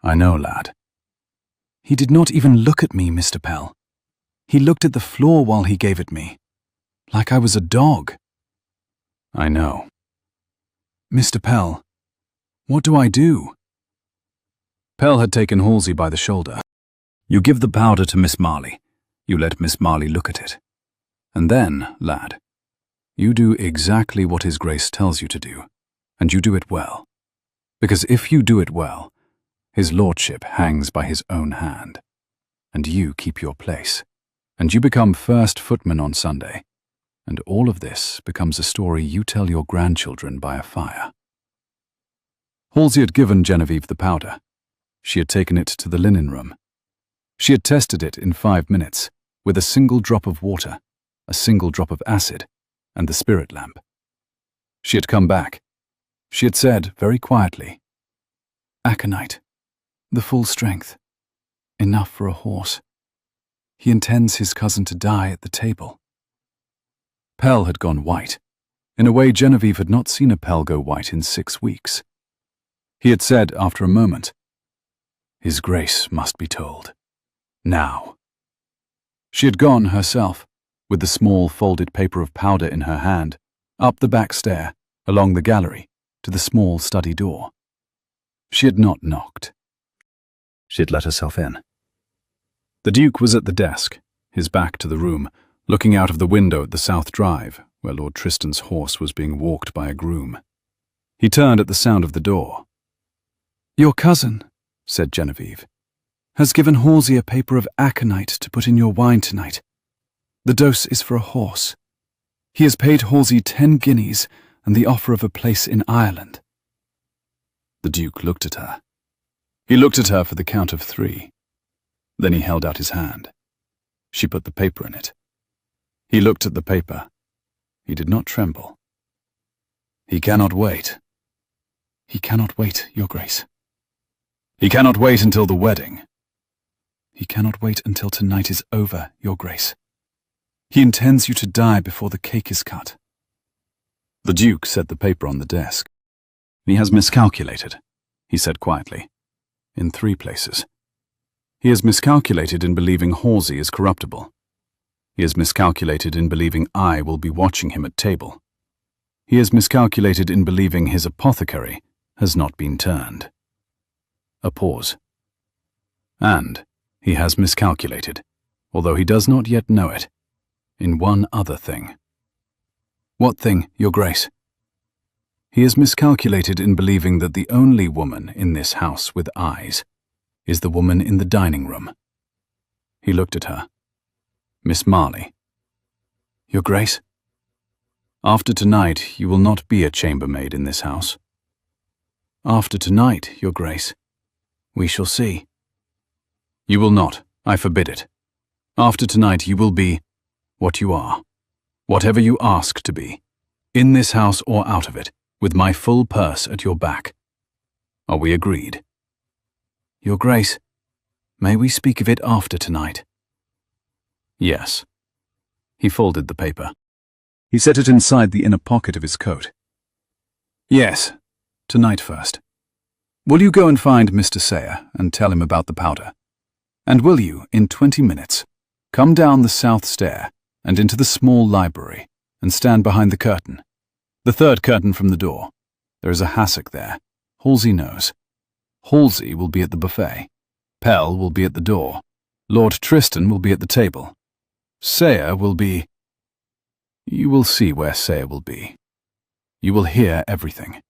I know, lad. He did not even look at me, Mr. Pell. He looked at the floor while he gave it me, like I was a dog. I know. Mr. Pell, what do I do? Pell had taken Halsey by the shoulder. You give the powder to Miss Marley. You let Miss Marley look at it. And then, lad, you do exactly what His Grace tells you to do, and you do it well. Because if you do it well, His Lordship hangs by his own hand, and you keep your place, and you become first footman on Sunday, and all of this becomes a story you tell your grandchildren by a fire. Halsey had given Genevieve the powder. She had taken it to the linen room. She had tested it in 5 minutes, with a single drop of water, a single drop of acid, and the spirit lamp. She had come back. She had said, very quietly, Aconite, the full strength, enough for a horse. He intends his cousin to die at the table. Pell had gone white, in a way Genevieve had not seen a Pell go white in 6 weeks. He had said, after a moment, His Grace must be told. Now. She had gone herself, with the small folded paper of powder in her hand, up the back stair, along the gallery, to the small study door. She had not knocked. She had let herself in. The Duke was at the desk, his back to the room, looking out of the window at the south drive, where Lord Tristan's horse was being walked by a groom. He turned at the sound of the door. Your cousin, said Genevieve, has given Halsey a paper of aconite to put in your wine tonight. The dose is for a horse. He has paid Halsey 10 guineas and the offer of a place in Ireland. The Duke looked at her. He looked at her for the count of 3. Then he held out his hand. She put the paper in it. He looked at the paper. He did not tremble. He cannot wait. He cannot wait, Your Grace. He cannot wait until the wedding. He cannot wait until tonight is over, Your Grace. He intends you to die before the cake is cut. The Duke set the paper on the desk. He has miscalculated, he said quietly, in 3 places. He has miscalculated in believing Halsey is corruptible. He has miscalculated in believing I will be watching him at table. He has miscalculated in believing his apothecary has not been turned. A pause. And he has miscalculated, although he does not yet know it, in one other thing. What thing, Your Grace? He has miscalculated in believing that the only woman in this house with eyes is the woman in the dining room. He looked at her. Miss Marley. Your Grace? After tonight, you will not be a chambermaid in this house. After tonight, Your Grace, we shall see. You will not. I forbid it. After tonight, you will be what you are, whatever you ask to be, in this house or out of it, with my full purse at your back. Are we agreed? Your Grace, may we speak of it after tonight? Yes. He folded the paper. He set it inside the inner pocket of his coat. Yes, tonight first. Will you go and find Mr. Sayer and tell him about the powder? And will you, in 20 minutes, come down the south stair and into the small library and stand behind the curtain, the third curtain from the door. There is a hassock there. Halsey knows. Halsey will be at the buffet. Pell will be at the door. Lord Tristan will be at the table. Sayer will be... You will see where Sayer will be. You will hear everything.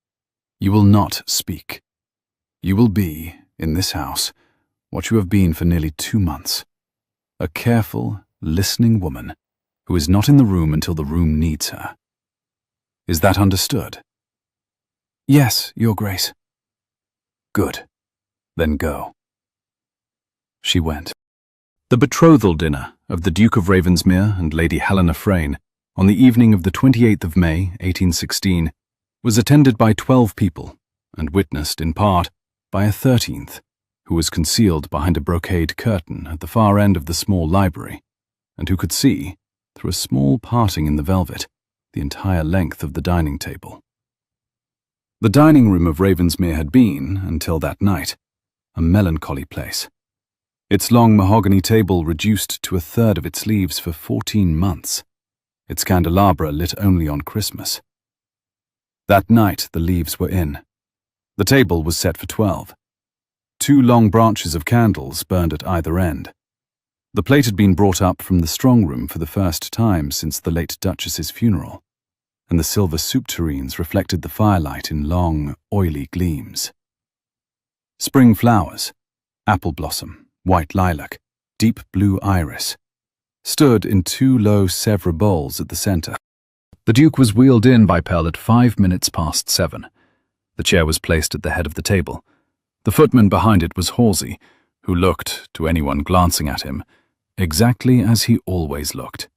You will not speak. You will be, in this house, what you have been for nearly 2 months. A careful, listening woman who is not in the room until the room needs her. Is that understood? Yes, Your Grace. Good. Then go. She went. The betrothal dinner of the Duke of Ravensmere and Lady Helena Frayne on the evening of the 28th of May, 1816, was attended by 12 people and witnessed, in part, by a 13th, who was concealed behind a brocade curtain at the far end of the small library, and who could see, through a small parting in the velvet, the entire length of the dining table. The dining room of Ravensmere had been, until that night, a melancholy place. Its long mahogany table reduced to 1/3 of its leaves for 14 months, its candelabra lit only on Christmas. That night the leaves were in. The table was set for 12. 2 long branches of candles burned at either end. The plate had been brought up from the strong room for the first time since the late Duchess's funeral, and the silver soup tureens reflected the firelight in long, oily gleams. Spring flowers, apple blossom, white lilac, deep blue iris, stood in 2 low Sèvres bowls at the centre. The Duke was wheeled in by Pell at 5 minutes past 7. The chair was placed at the head of the table. The footman behind it was Halsey, who looked, to anyone glancing at him, exactly as he always looked.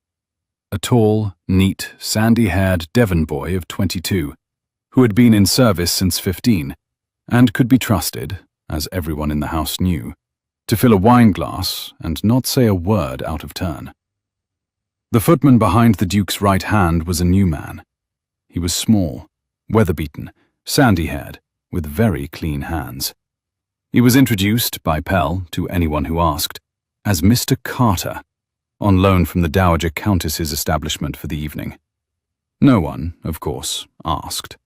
A tall, neat, sandy-haired Devon boy of 22, who had been in service since 15, and could be trusted, as everyone in the house knew, to fill a wine-glass and not say a word out of turn. The footman behind the Duke's right hand was a new man. He was small, weather-beaten, sandy-haired, with very clean hands. He was introduced, by Pell, to anyone who asked, as Mr. Carter, on loan from the Dowager Countess's establishment for the evening. No one, of course, asked.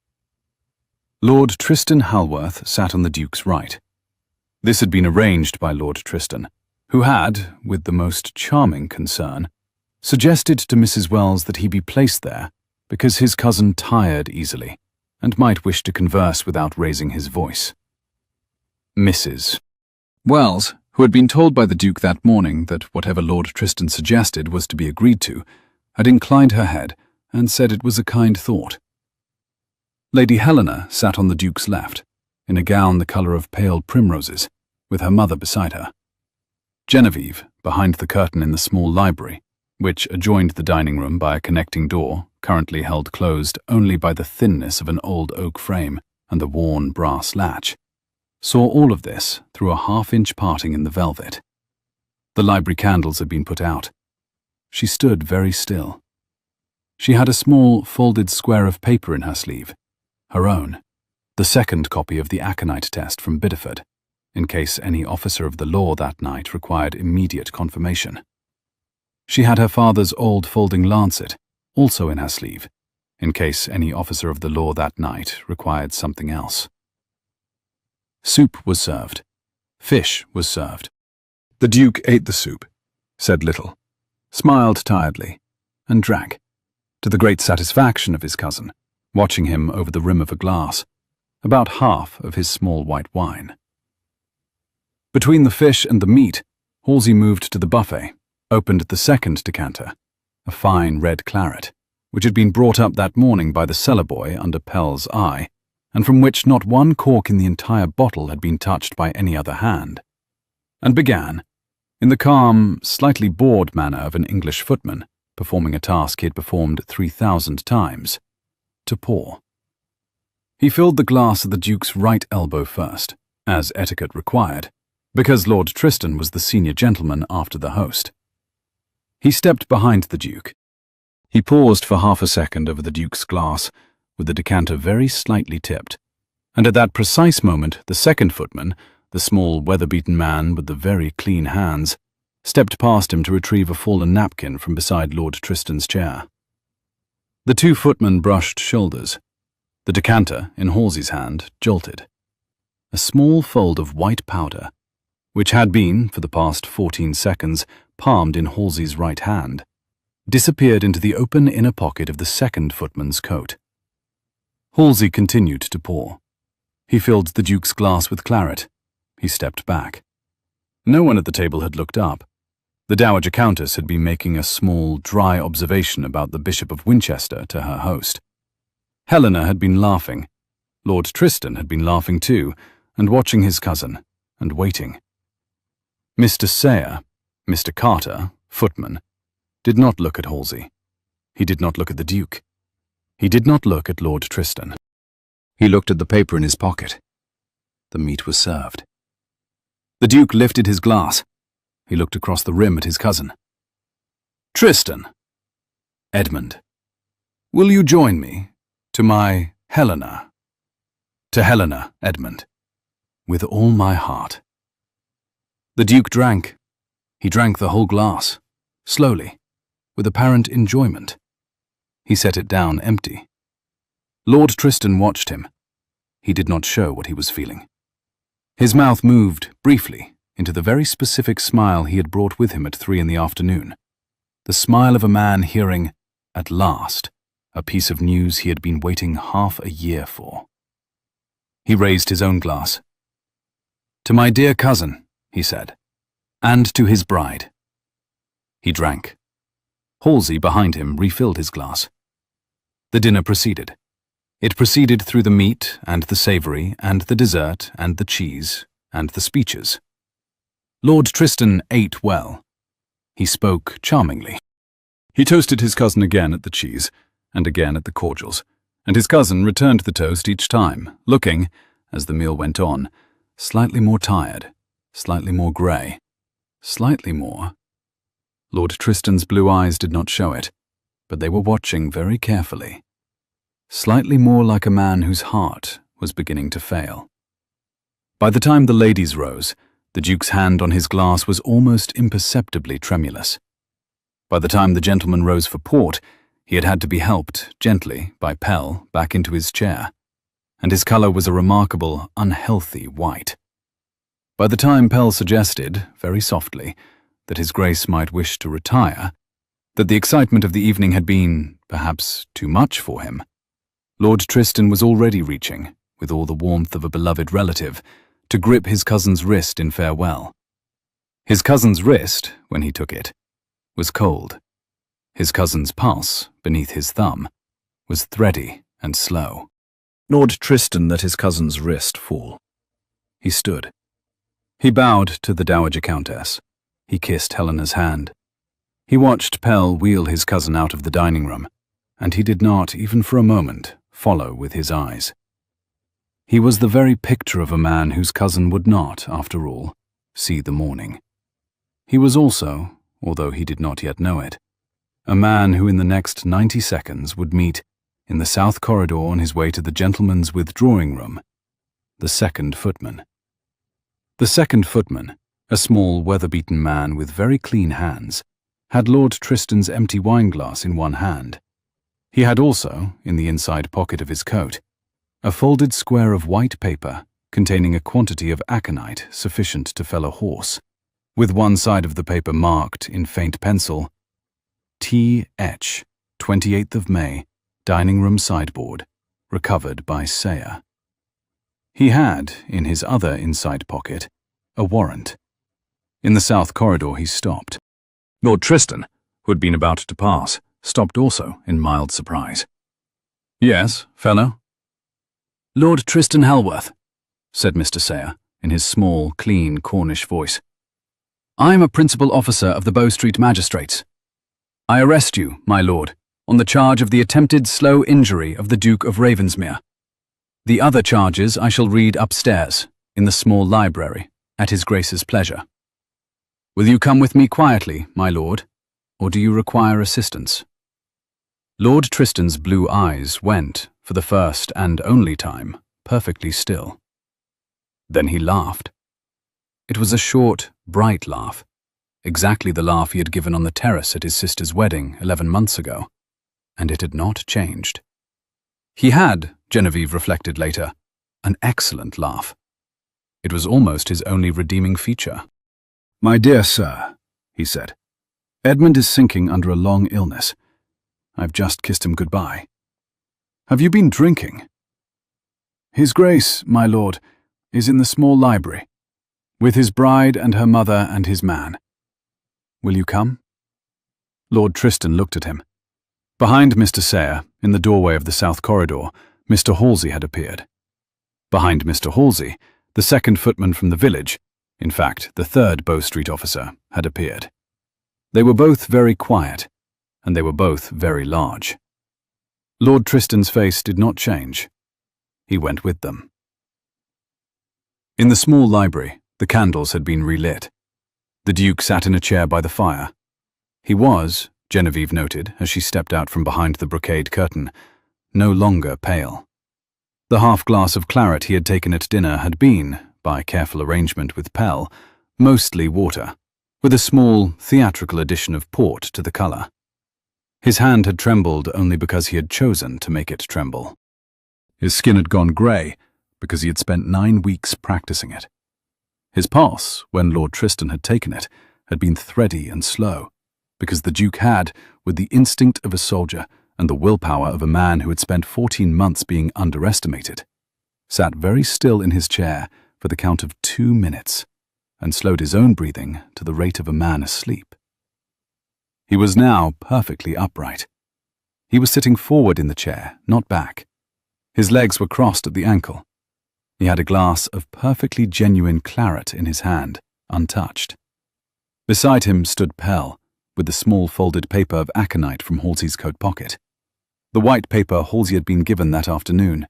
Lord Tristan Halworth sat on the Duke's right. This had been arranged by Lord Tristan, who had, with the most charming concern, suggested to Mrs. Wells that he be placed there because his cousin tired easily and might wish to converse without raising his voice. Mrs. Wells, who had been told by the Duke that morning that whatever Lord Tristan suggested was to be agreed to, had inclined her head and said it was a kind thought. Lady Helena sat on the Duke's left, in a gown the colour of pale primroses, with her mother beside her. Genevieve, behind the curtain in the small library, which adjoined the dining room by a connecting door, currently held closed only by the thinness of an old oak frame and the worn brass latch, saw all of this through a half-inch parting in the velvet. The library candles had been put out. She stood very still. She had a small, folded square of paper in her sleeve, her own, the second copy of the aconite test from Bideford, in case any officer of the law that night required immediate confirmation. She had her father's old folding lancet, also in her sleeve, in case any officer of the law that night required something else. Soup was served. Fish was served. The Duke ate the soup, said little, smiled tiredly, and drank, to the great satisfaction of his cousin, watching him over the rim of a glass, about half of his small white wine. Between the fish and the meat, Halsey moved to the buffet, opened the second decanter, a fine red claret, which had been brought up that morning by the cellar boy under Pell's eye, and from which not one cork in the entire bottle had been touched by any other hand, and began, in the calm, slightly bored manner of an English footman performing a task he had performed 3,000 times, to pour. He filled the glass at the Duke's right elbow first, as etiquette required, because Lord Tristan was the senior gentleman after the host. He stepped behind the Duke. He paused for half a second over the Duke's glass, with the decanter very slightly tipped, and at that precise moment the second footman, the small weather-beaten man with the very clean hands, stepped past him to retrieve a fallen napkin from beside Lord Tristan's chair. The two footmen brushed shoulders. The decanter, in Halsey's hand, jolted. A small fold of white powder, which had been, for the past 14 seconds, palmed in Halsey's right hand, disappeared into the open inner pocket of the second footman's coat. Halsey continued to pour. He filled the Duke's glass with claret. He stepped back. No one at the table had looked up. The Dowager Countess had been making a small, dry observation about the Bishop of Winchester to her host. Helena had been laughing. Lord Tristan had been laughing too, and watching his cousin, and waiting. Mr. Sayer, Mr. Carter, footman, did not look at Halsey. He did not look at the Duke. He did not look at Lord Tristan. He looked at the paper in his pocket. The meat was served. The Duke lifted his glass. He looked across the rim at his cousin. "Tristan." "Edmund. Will you join me to my Helena?" "To Helena, Edmund. With all my heart." The Duke drank. He drank the whole glass, slowly, with apparent enjoyment. He set it down empty. Lord Tristan watched him. He did not show what he was feeling. His mouth moved, briefly, into the very specific smile he had brought with him at 3 in the afternoon. The smile of a man hearing, at last, a piece of news he had been waiting half a year for. He raised his own glass. "To my dear cousin," he said, "and to his bride." He drank. Halsey, behind him, refilled his glass. The dinner proceeded. It proceeded through the meat and the savoury and the dessert and the cheese and the speeches. Lord Tristan ate well. He spoke charmingly. He toasted his cousin again at the cheese and again at the cordials, and his cousin returned the toast each time, looking, as the meal went on, slightly more tired, slightly more grey, slightly more. Lord Tristan's blue eyes did not show it, but they were watching very carefully. Slightly more like a man whose heart was beginning to fail. By the time the ladies rose, the Duke's hand on his glass was almost imperceptibly tremulous. By the time the gentleman rose for port, he had had to be helped, gently, by Pell back into his chair, and his colour was a remarkable, unhealthy white. By the time Pell suggested, very softly, that His Grace might wish to retire, that the excitement of the evening had been, perhaps, too much for him, Lord Tristan was already reaching, with all the warmth of a beloved relative, to grip his cousin's wrist in farewell. His cousin's wrist, when he took it, was cold. His cousin's pulse, beneath his thumb, was thready and slow. Lord Tristan let his cousin's wrist fall. He stood. He bowed to the Dowager Countess. He kissed Helena's hand. He watched Pell wheel his cousin out of the dining room, and he did not, even for a moment, follow with his eyes. He was the very picture of a man whose cousin would not, after all, see the morning. He was also, although he did not yet know it, a man who in the next 90 seconds would meet, in the south corridor on his way to the gentleman's withdrawing room, the second footman. The second footman, a small, weather-beaten man with very clean hands, had Lord Tristan's empty wineglass in one hand. He had also, in the inside pocket of his coat, a folded square of white paper containing a quantity of aconite sufficient to fell a horse, with one side of the paper marked in faint pencil, T.H., 28th of May, dining room sideboard, recovered by Heir. He had, in his other inside pocket, a warrant. In the south corridor he stopped. Lord Tristan, who had been about to pass, stopped also in mild surprise. "Yes, fellow?" "Lord Tristan Halworth," said Mr. Heir, in his small, clean Cornish voice. "I am a principal officer of the Bow Street magistrates. I arrest you, my lord, on the charge of the attempted slow injury of the Duke of Ravensmere. The other charges I shall read upstairs, in the small library, at His Grace's pleasure. Will you come with me quietly, my lord, or do you require assistance?" Lord Tristan's blue eyes went, for the first and only time, perfectly still. Then he laughed. It was a short, bright laugh, exactly the laugh he had given on the terrace at his sister's wedding 11 months ago, and it had not changed. He had, Genevieve reflected later, an excellent laugh. It was almost his only redeeming feature. "My dear sir," he said, "Edmund is sinking under a long illness. I've just kissed him goodbye. Have you been drinking? His Grace, my lord, is in the small library, with his bride and her mother and his man. Will you come?" Lord Tristan looked at him. Behind Mr. Heir, in the doorway of the south corridor, Mr. Halsey had appeared. Behind Mr. Halsey, the second footman from the village, in fact, the third Bow Street officer, had appeared. They were both very quiet, and they were both very large. Lord Tristan's face did not change. He went with them. In the small library, the candles had been relit. The Duke sat in a chair by the fire. He was, Genevieve noted as she stepped out from behind the brocade curtain, no longer pale. The half-glass of claret he had taken at dinner had been, by careful arrangement with Pell, mostly water, with a small, theatrical addition of port to the colour. His hand had trembled only because he had chosen to make it tremble. His skin had gone grey because he had spent 9 weeks practicing it. His pulse, when Lord Tristan had taken it, had been thready and slow, because the Duke had, with the instinct of a soldier and the willpower of a man who had spent 14 months being underestimated, sat very still in his chair for the count of 2 minutes, and slowed his own breathing to the rate of a man asleep. He was now perfectly upright. He was sitting forward in the chair, not back. His legs were crossed at the ankle. He had a glass of perfectly genuine claret in his hand, untouched. Beside him stood Pell, with the small folded paper of aconite from Halsey's coat pocket. The white paper Halsey had been given that afternoon.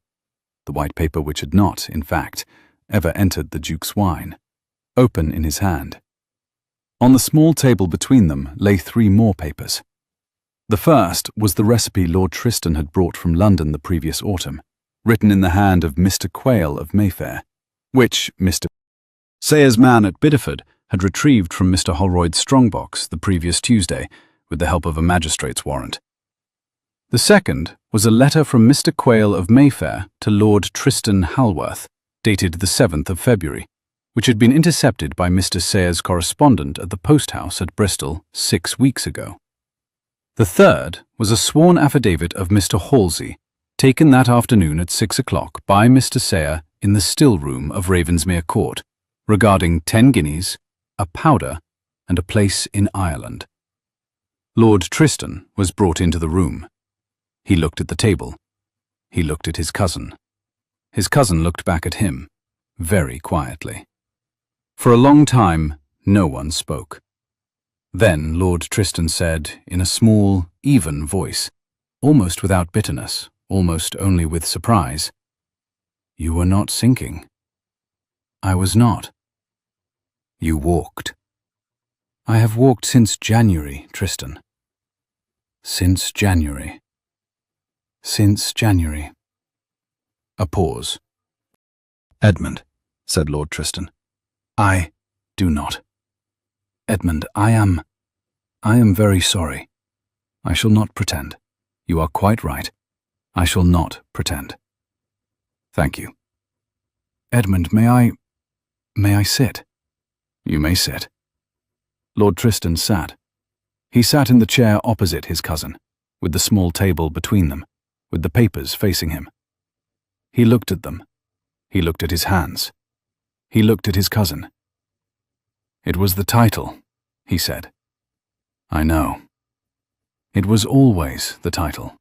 The white paper which had not, in fact, ever entered the Duke's wine, open in his hand. On the small table between them lay 3 more papers. The first was the recipe Lord Tristan had brought from London the previous autumn, written in the hand of Mr. Quayle of Mayfair, which Mr. Sayers' man at Bideford had retrieved from Mr. Holroyd's strongbox the previous Tuesday with the help of a magistrate's warrant. The second was a letter from Mr. Quayle of Mayfair to Lord Tristan Halworth, dated the 7th of February, which had been intercepted by Mr. Sayers' correspondent at the post-house at Bristol 6 weeks ago. The third was a sworn affidavit of Mr. Halsey, taken that afternoon at 6 o'clock by Mr. Sayer in the still room of Ravensmere Court, regarding 10 guineas, a powder, and a place in Ireland. Lord Tristan was brought into the room. He looked at the table. He looked at his cousin. His cousin looked back at him, very quietly. For a long time, no one spoke. Then Lord Tristan said, in a small, even voice, almost without bitterness, almost only with surprise, "You were not sinking." "I was not." "You walked." "I have walked since January, Tristan." "Since January. Since January." A pause. "Edmund," said Lord Tristan, I do not. Edmund, I am very sorry. I shall not pretend. You are quite right. I shall not pretend. Thank you. Edmund, may I sit? You may sit. Lord Tristan sat. He sat in the chair opposite his cousin, with the small table between them, with the papers facing him. He looked at them. He looked at his hands. He looked at his cousin. It was the title, he said. I know. It was always the title.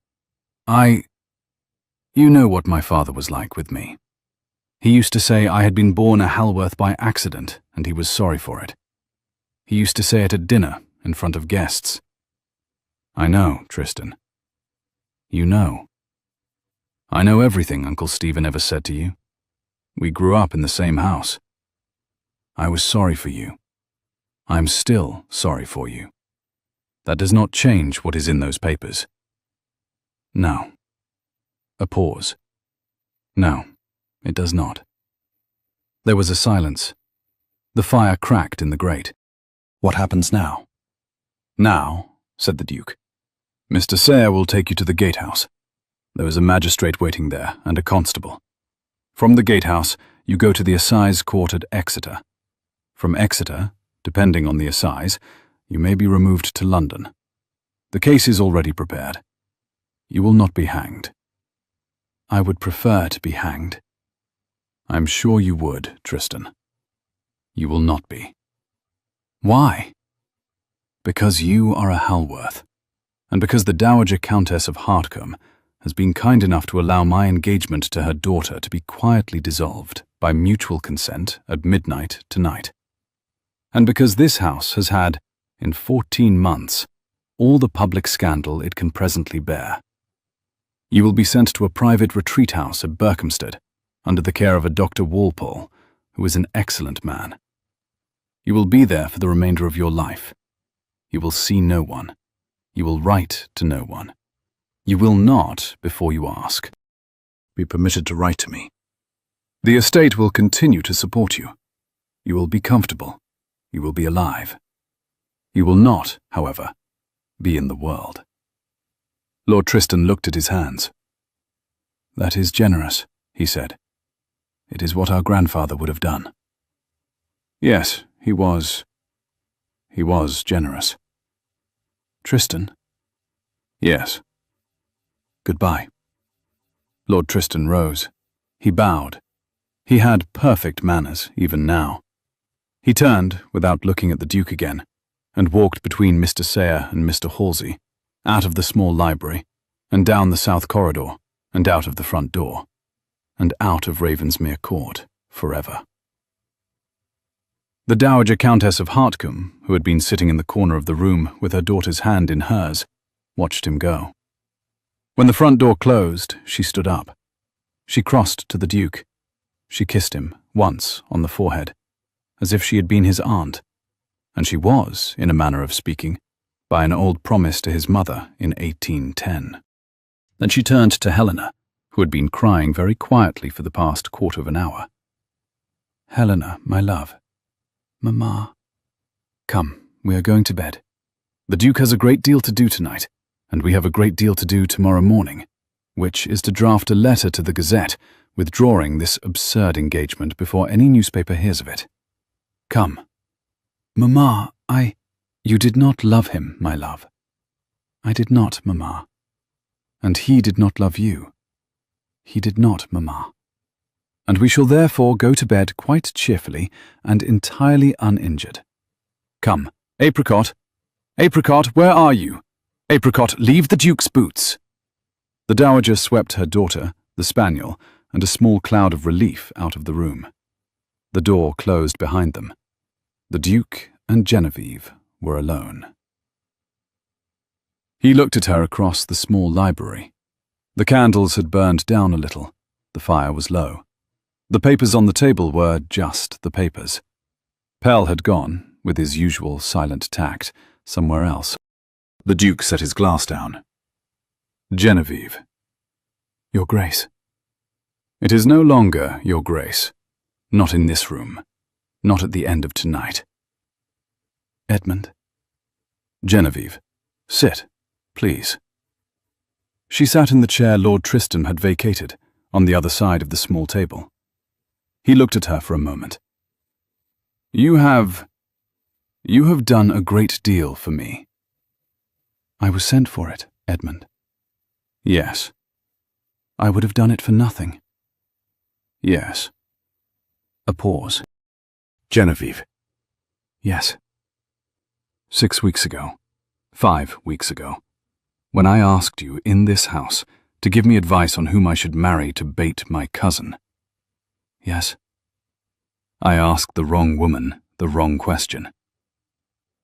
You know what my father was like with me. He used to say I had been born a Halworth by accident, and he was sorry for it. He used to say it at dinner, in front of guests. I know, Tristan. You know. I know everything Uncle Stephen ever said to you. We grew up in the same house. I was sorry for you. I am still sorry for you. That does not change what is in those papers. No. A pause. No, it does not. There was a silence. The fire cracked in the grate. What happens now? Now, said the Duke, Mr. Sayre will take you to the gatehouse. There is a magistrate waiting there, and a constable. From the gatehouse, you go to the assize court at Exeter. From Exeter, depending on the assize, you may be removed to London. The case is already prepared. You will not be hanged. I would prefer to be hanged. I am sure you would, Tristan. You will not be. Why? Because you are a Halworth, and because the Dowager Countess of Hartcombe has been kind enough to allow my engagement to her daughter to be quietly dissolved by mutual consent at midnight tonight. And because this house has had, in 14 months, all the public scandal it can presently bear. You will be sent to a private retreat house at Berkhamsted, under the care of a Dr. Walpole, who is an excellent man. You will be there for the remainder of your life. You will see no one. You will write to no one. You will not, before you ask, be permitted to write to me. The estate will continue to support you. You will be comfortable. You will be alive. You will not, however, be in the world. Lord Tristan looked at his hands. That is generous, he said. It is what our grandfather would have done. Yes, he was generous. Tristan? Yes. Goodbye. Lord Tristan rose. He bowed. He had perfect manners, even now. He turned, without looking at the Duke again, and walked between Mr. Sayre and Mr. Halsey, out of the small library, and down the south corridor, and out of the front door, and out of Ravensmere Court forever. The Dowager Countess of Hartcombe, who had been sitting in the corner of the room with her daughter's hand in hers, watched him go. When the front door closed, she stood up. She crossed to the Duke. She kissed him once on the forehead, as if she had been his aunt, and she was, in a manner of speaking, by an old promise to his mother in 1810. Then she turned to Helena, who had been crying very quietly for the past quarter of an hour. Helena, my love. Mamma. Come, we are going to bed. The Duke has a great deal to do tonight, and we have a great deal to do tomorrow morning, which is to draft a letter to the Gazette withdrawing this absurd engagement before any newspaper hears of it. Come. Mamma, You did not love him, my love. I did not, Mamma. And he did not love you. He did not, Mamma. And we shall therefore go to bed quite cheerfully and entirely uninjured. Come, Apricot. Apricot, where are you? Apricot, leave the Duke's boots. The Dowager swept her daughter, the spaniel, and a small cloud of relief out of the room. The door closed behind them. The Duke and Genevieve were alone. He looked at her across the small library. The candles had burned down a little. The fire was low. The papers on the table were just the papers. Pell had gone, with his usual silent tact, somewhere else. The Duke set his glass down. Genevieve. Your Grace. It is no longer, Your Grace. Not in this room. Not at the end of tonight. Edmund. Genevieve, sit, please. She sat in the chair Lord Tristan had vacated, on the other side of the small table. He looked at her for a moment. You have done a great deal for me. I was sent for it, Edmund. Yes. I would have done it for nothing. Yes. A pause. Genevieve. Yes. 6 weeks ago, 5 weeks ago, when I asked you in this house to give me advice on whom I should marry to bait my cousin. Yes. I asked the wrong woman the wrong question.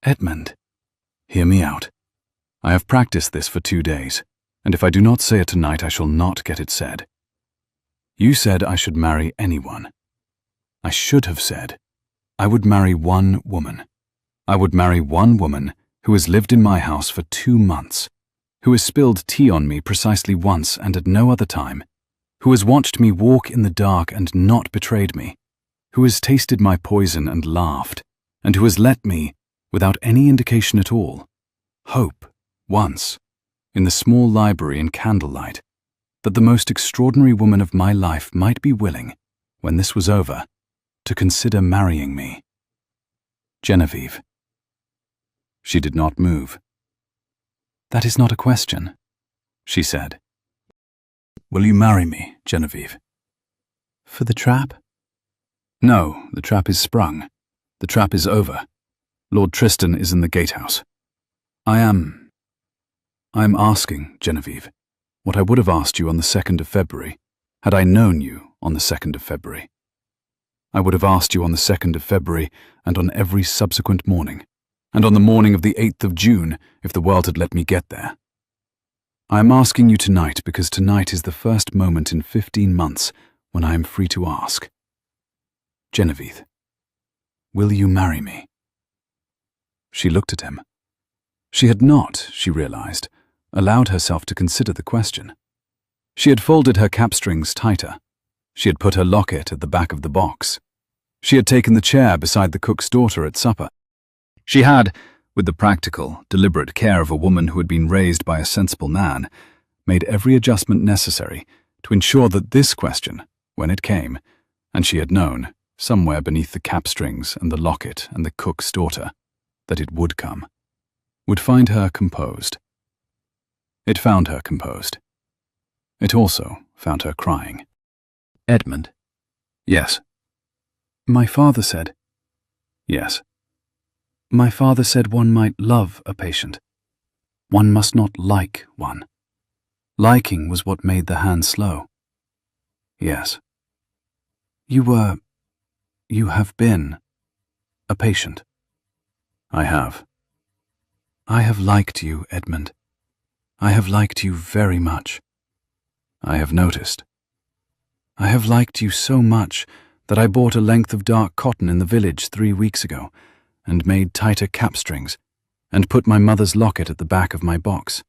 Edmund. Hear me out. I have practiced this for 2 days, and if I do not say it tonight, I shall not get it said. You said I should marry anyone. I should have said, I would marry one woman. I would marry one woman who has lived in my house for 2 months, who has spilled tea on me precisely once and at no other time, who has watched me walk in the dark and not betrayed me, who has tasted my poison and laughed, and who has let me, without any indication at all, hope, once, in the small library in candlelight, that the most extraordinary woman of my life might be willing, when this was over, to consider marrying me. Genevieve. She did not move. That is not a question, she said. Will you marry me, Genevieve? For the trap? No, the trap is sprung. The trap is over. Lord Tristan is in the gatehouse. I am asking, Genevieve, what I would have asked you on the 2nd of February, had I known you on the 2nd of February. I would have asked you on the 2nd of February and on every subsequent morning, and on the morning of the 8th of June if the world had let me get there. I am asking you tonight because tonight is the first moment in 15 months when I am free to ask. Genevieve, will you marry me? She looked at him. She had not, she realized, allowed herself to consider the question. She had folded her cap strings tighter. She had put her locket at the back of the box. She had taken the chair beside the cook's daughter at supper. She had, with the practical, deliberate care of a woman who had been raised by a sensible man, made every adjustment necessary to ensure that this question, when it came, and she had known, somewhere beneath the cap strings and the locket and the cook's daughter, that it would come, would find her composed. It found her composed. It also found her crying. Edmund. Yes. My father said. Yes. My father said one might love a patient. One must not like one. Liking was what made the hand slow. Yes. You have been a patient. I have. I have liked you, Edmund. I have liked you very much. I have noticed. I have liked you so much that I bought a length of dark cotton in the village 3 weeks ago and made tighter cap strings and put my mother's locket at the back of my box.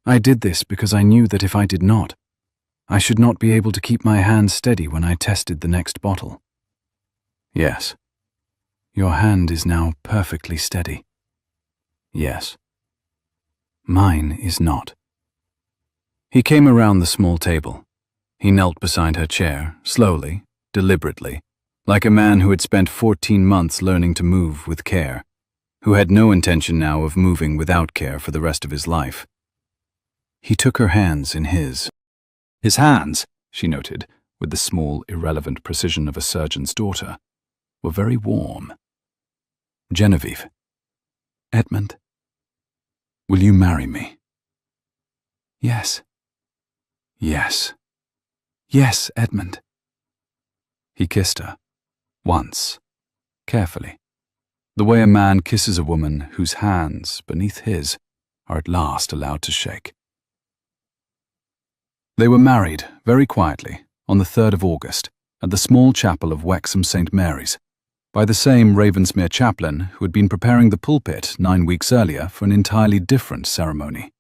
I did this because I knew that if I did not, I should not be able to keep my hand steady when I tested the next bottle. Yes. Your hand is now perfectly steady. Yes. Mine is not. He came around the small table. He knelt beside her chair, slowly, deliberately, like a man who had spent 14 months learning to move with care, who had no intention now of moving without care for the rest of his life. He took her hands in his. His hands, she noted, with the small, irrelevant precision of a surgeon's daughter, were very warm. Genevieve. Edmund. Will you marry me? Yes. Yes. Yes, Edmund. He kissed her. Once. Carefully. The way a man kisses a woman whose hands, beneath his, are at last allowed to shake. They were married, very quietly, on the 3rd of August, at the small chapel of Wexham St. Mary's, by the same Ravensmere chaplain who had been preparing the pulpit 9 weeks earlier for an entirely different ceremony.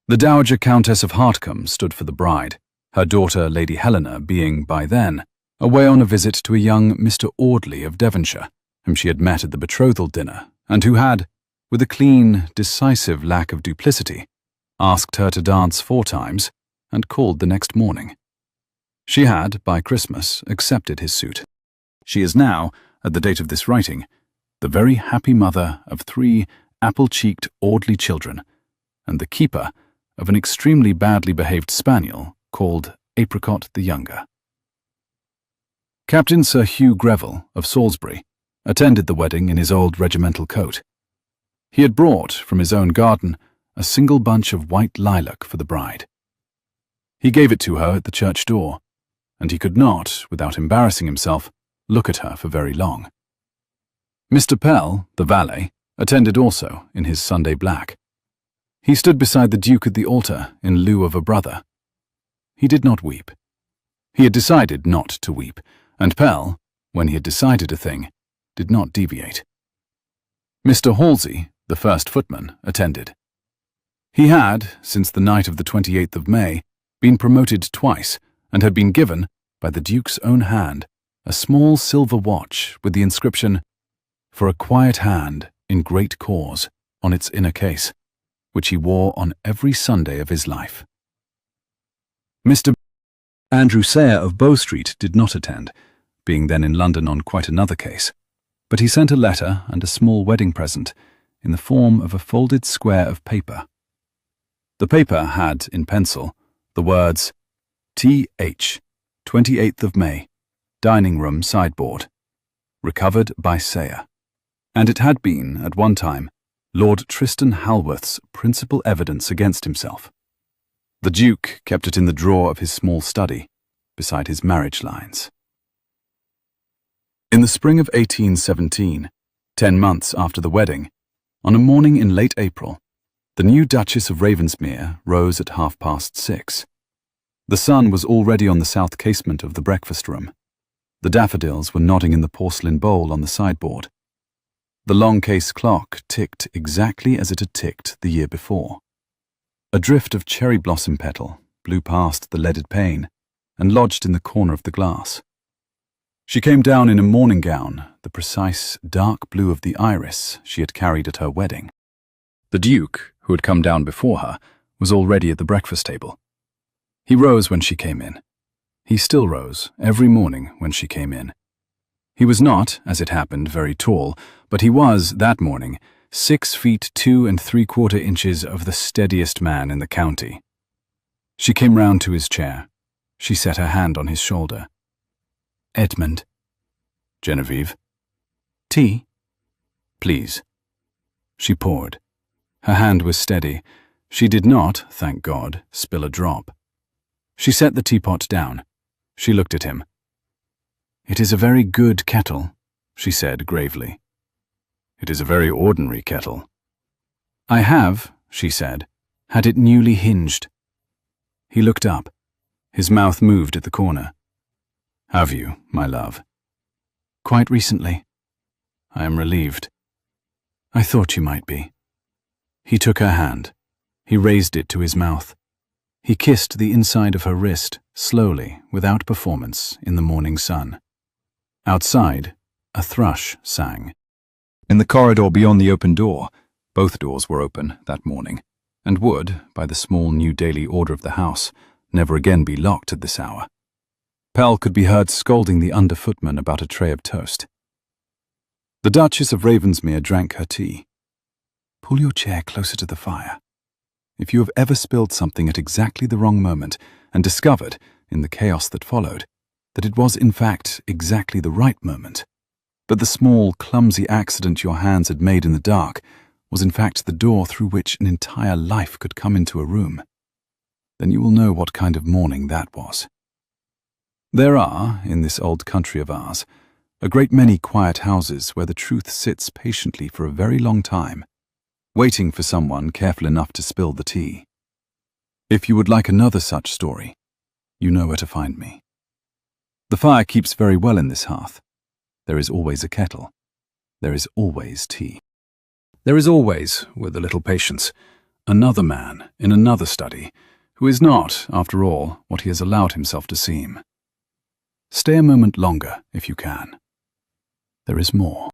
The Dowager Countess of Hartcombe stood for the bride, her daughter Lady Helena being, by then, away on a visit to a young Mr. Audley of Devonshire, whom she had met at the betrothal dinner, and who had, with a clean, decisive lack of duplicity, asked her to dance 4 times and called the next morning. She had, by Christmas, accepted his suit. She is now, at the date of this writing, the very happy mother of 3 apple-cheeked Audley children, and the keeper of an extremely badly behaved spaniel called Apricot the Younger. Captain Sir Hugh Greville of Salisbury attended the wedding in his old regimental coat. He had brought, from his own garden, a single bunch of white lilac for the bride. He gave it to her at the church door, and he could not, without embarrassing himself, look at her for very long. Mr. Pell, the valet, attended also in his Sunday black. He stood beside the Duke at the altar in lieu of a brother. He did not weep. He had decided not to weep, and Pell, when he had decided a thing, did not deviate. Mr. Halsey, the first footman, attended. He had, since the night of the 28th of May, been promoted twice, and had been given, by the Duke's own hand, a small silver watch with the inscription, "For a quiet hand, in great cause," on its inner case, which he wore on every Sunday of his life. Mr. Andrew Sayre of Bow Street did not attend, being then in London on quite another case, but he sent a letter and a small wedding present in the form of a folded square of paper. The paper had, in pencil, the words, T.H., 28th of May, dining room sideboard, recovered by Sayre, and it had been, at one time, Lord Tristan Halworth's principal evidence against himself. The Duke kept it in the drawer of his small study, beside his marriage lines. In the spring of 1817, 10 months after the wedding, on a morning in late April, the new Duchess of Ravensmere rose at 6:30. The sun was already on the south casement of the breakfast room. The daffodils were nodding in the porcelain bowl on the sideboard. The long case clock ticked exactly as it had ticked the year before. A drift of cherry blossom petal blew past the leaded pane and lodged in the corner of the glass. She came down in a morning gown, the precise dark blue of the iris she had carried at her wedding. The Duke, who had come down before her, was already at the breakfast table. He rose when she came in. He still rose every morning when she came in. He was not, as it happened, very tall, but he was, that morning, 6 feet 2 3/4 inches of the steadiest man in the county. She came round to his chair. She set her hand on his shoulder. "Edmund." "Genevieve." "Tea?" "Please." She poured. Her hand was steady. She did not, thank God, spill a drop. She set the teapot down. She looked at him. "It is a very good kettle," she said gravely. "It is a very ordinary kettle." "I have," she said, "had it newly hinged." He looked up. His mouth moved at the corner. "Have you, my love?" "Quite recently." "I am relieved." "I thought you might be." He took her hand. He raised it to his mouth. He kissed the inside of her wrist, slowly, without performance, in the morning sun. Outside, a thrush sang. In the corridor beyond the open door, both doors were open that morning, and would, by the small new daily order of the house, never again be locked at this hour. Pell could be heard scolding the under-footman about a tray of toast. The Duchess of Ravensmere drank her tea. "Pull your chair closer to the fire. If you have ever spilled something at exactly the wrong moment and discovered, in the chaos that followed, that it was in fact exactly the right moment, that the small, clumsy accident your hands had made in the dark was in fact the door through which an entire life could come into a room, then you will know what kind of morning that was. There are, in this old country of ours, a great many quiet houses where the truth sits patiently for a very long time, waiting for someone careful enough to spill the tea. If you would like another such story, you know where to find me. The fire keeps very well in this hearth. There is always a kettle. There is always tea. There is always, with a little patience, another man in another study who is not, after all, what he has allowed himself to seem. Stay a moment longer if you can. There is more.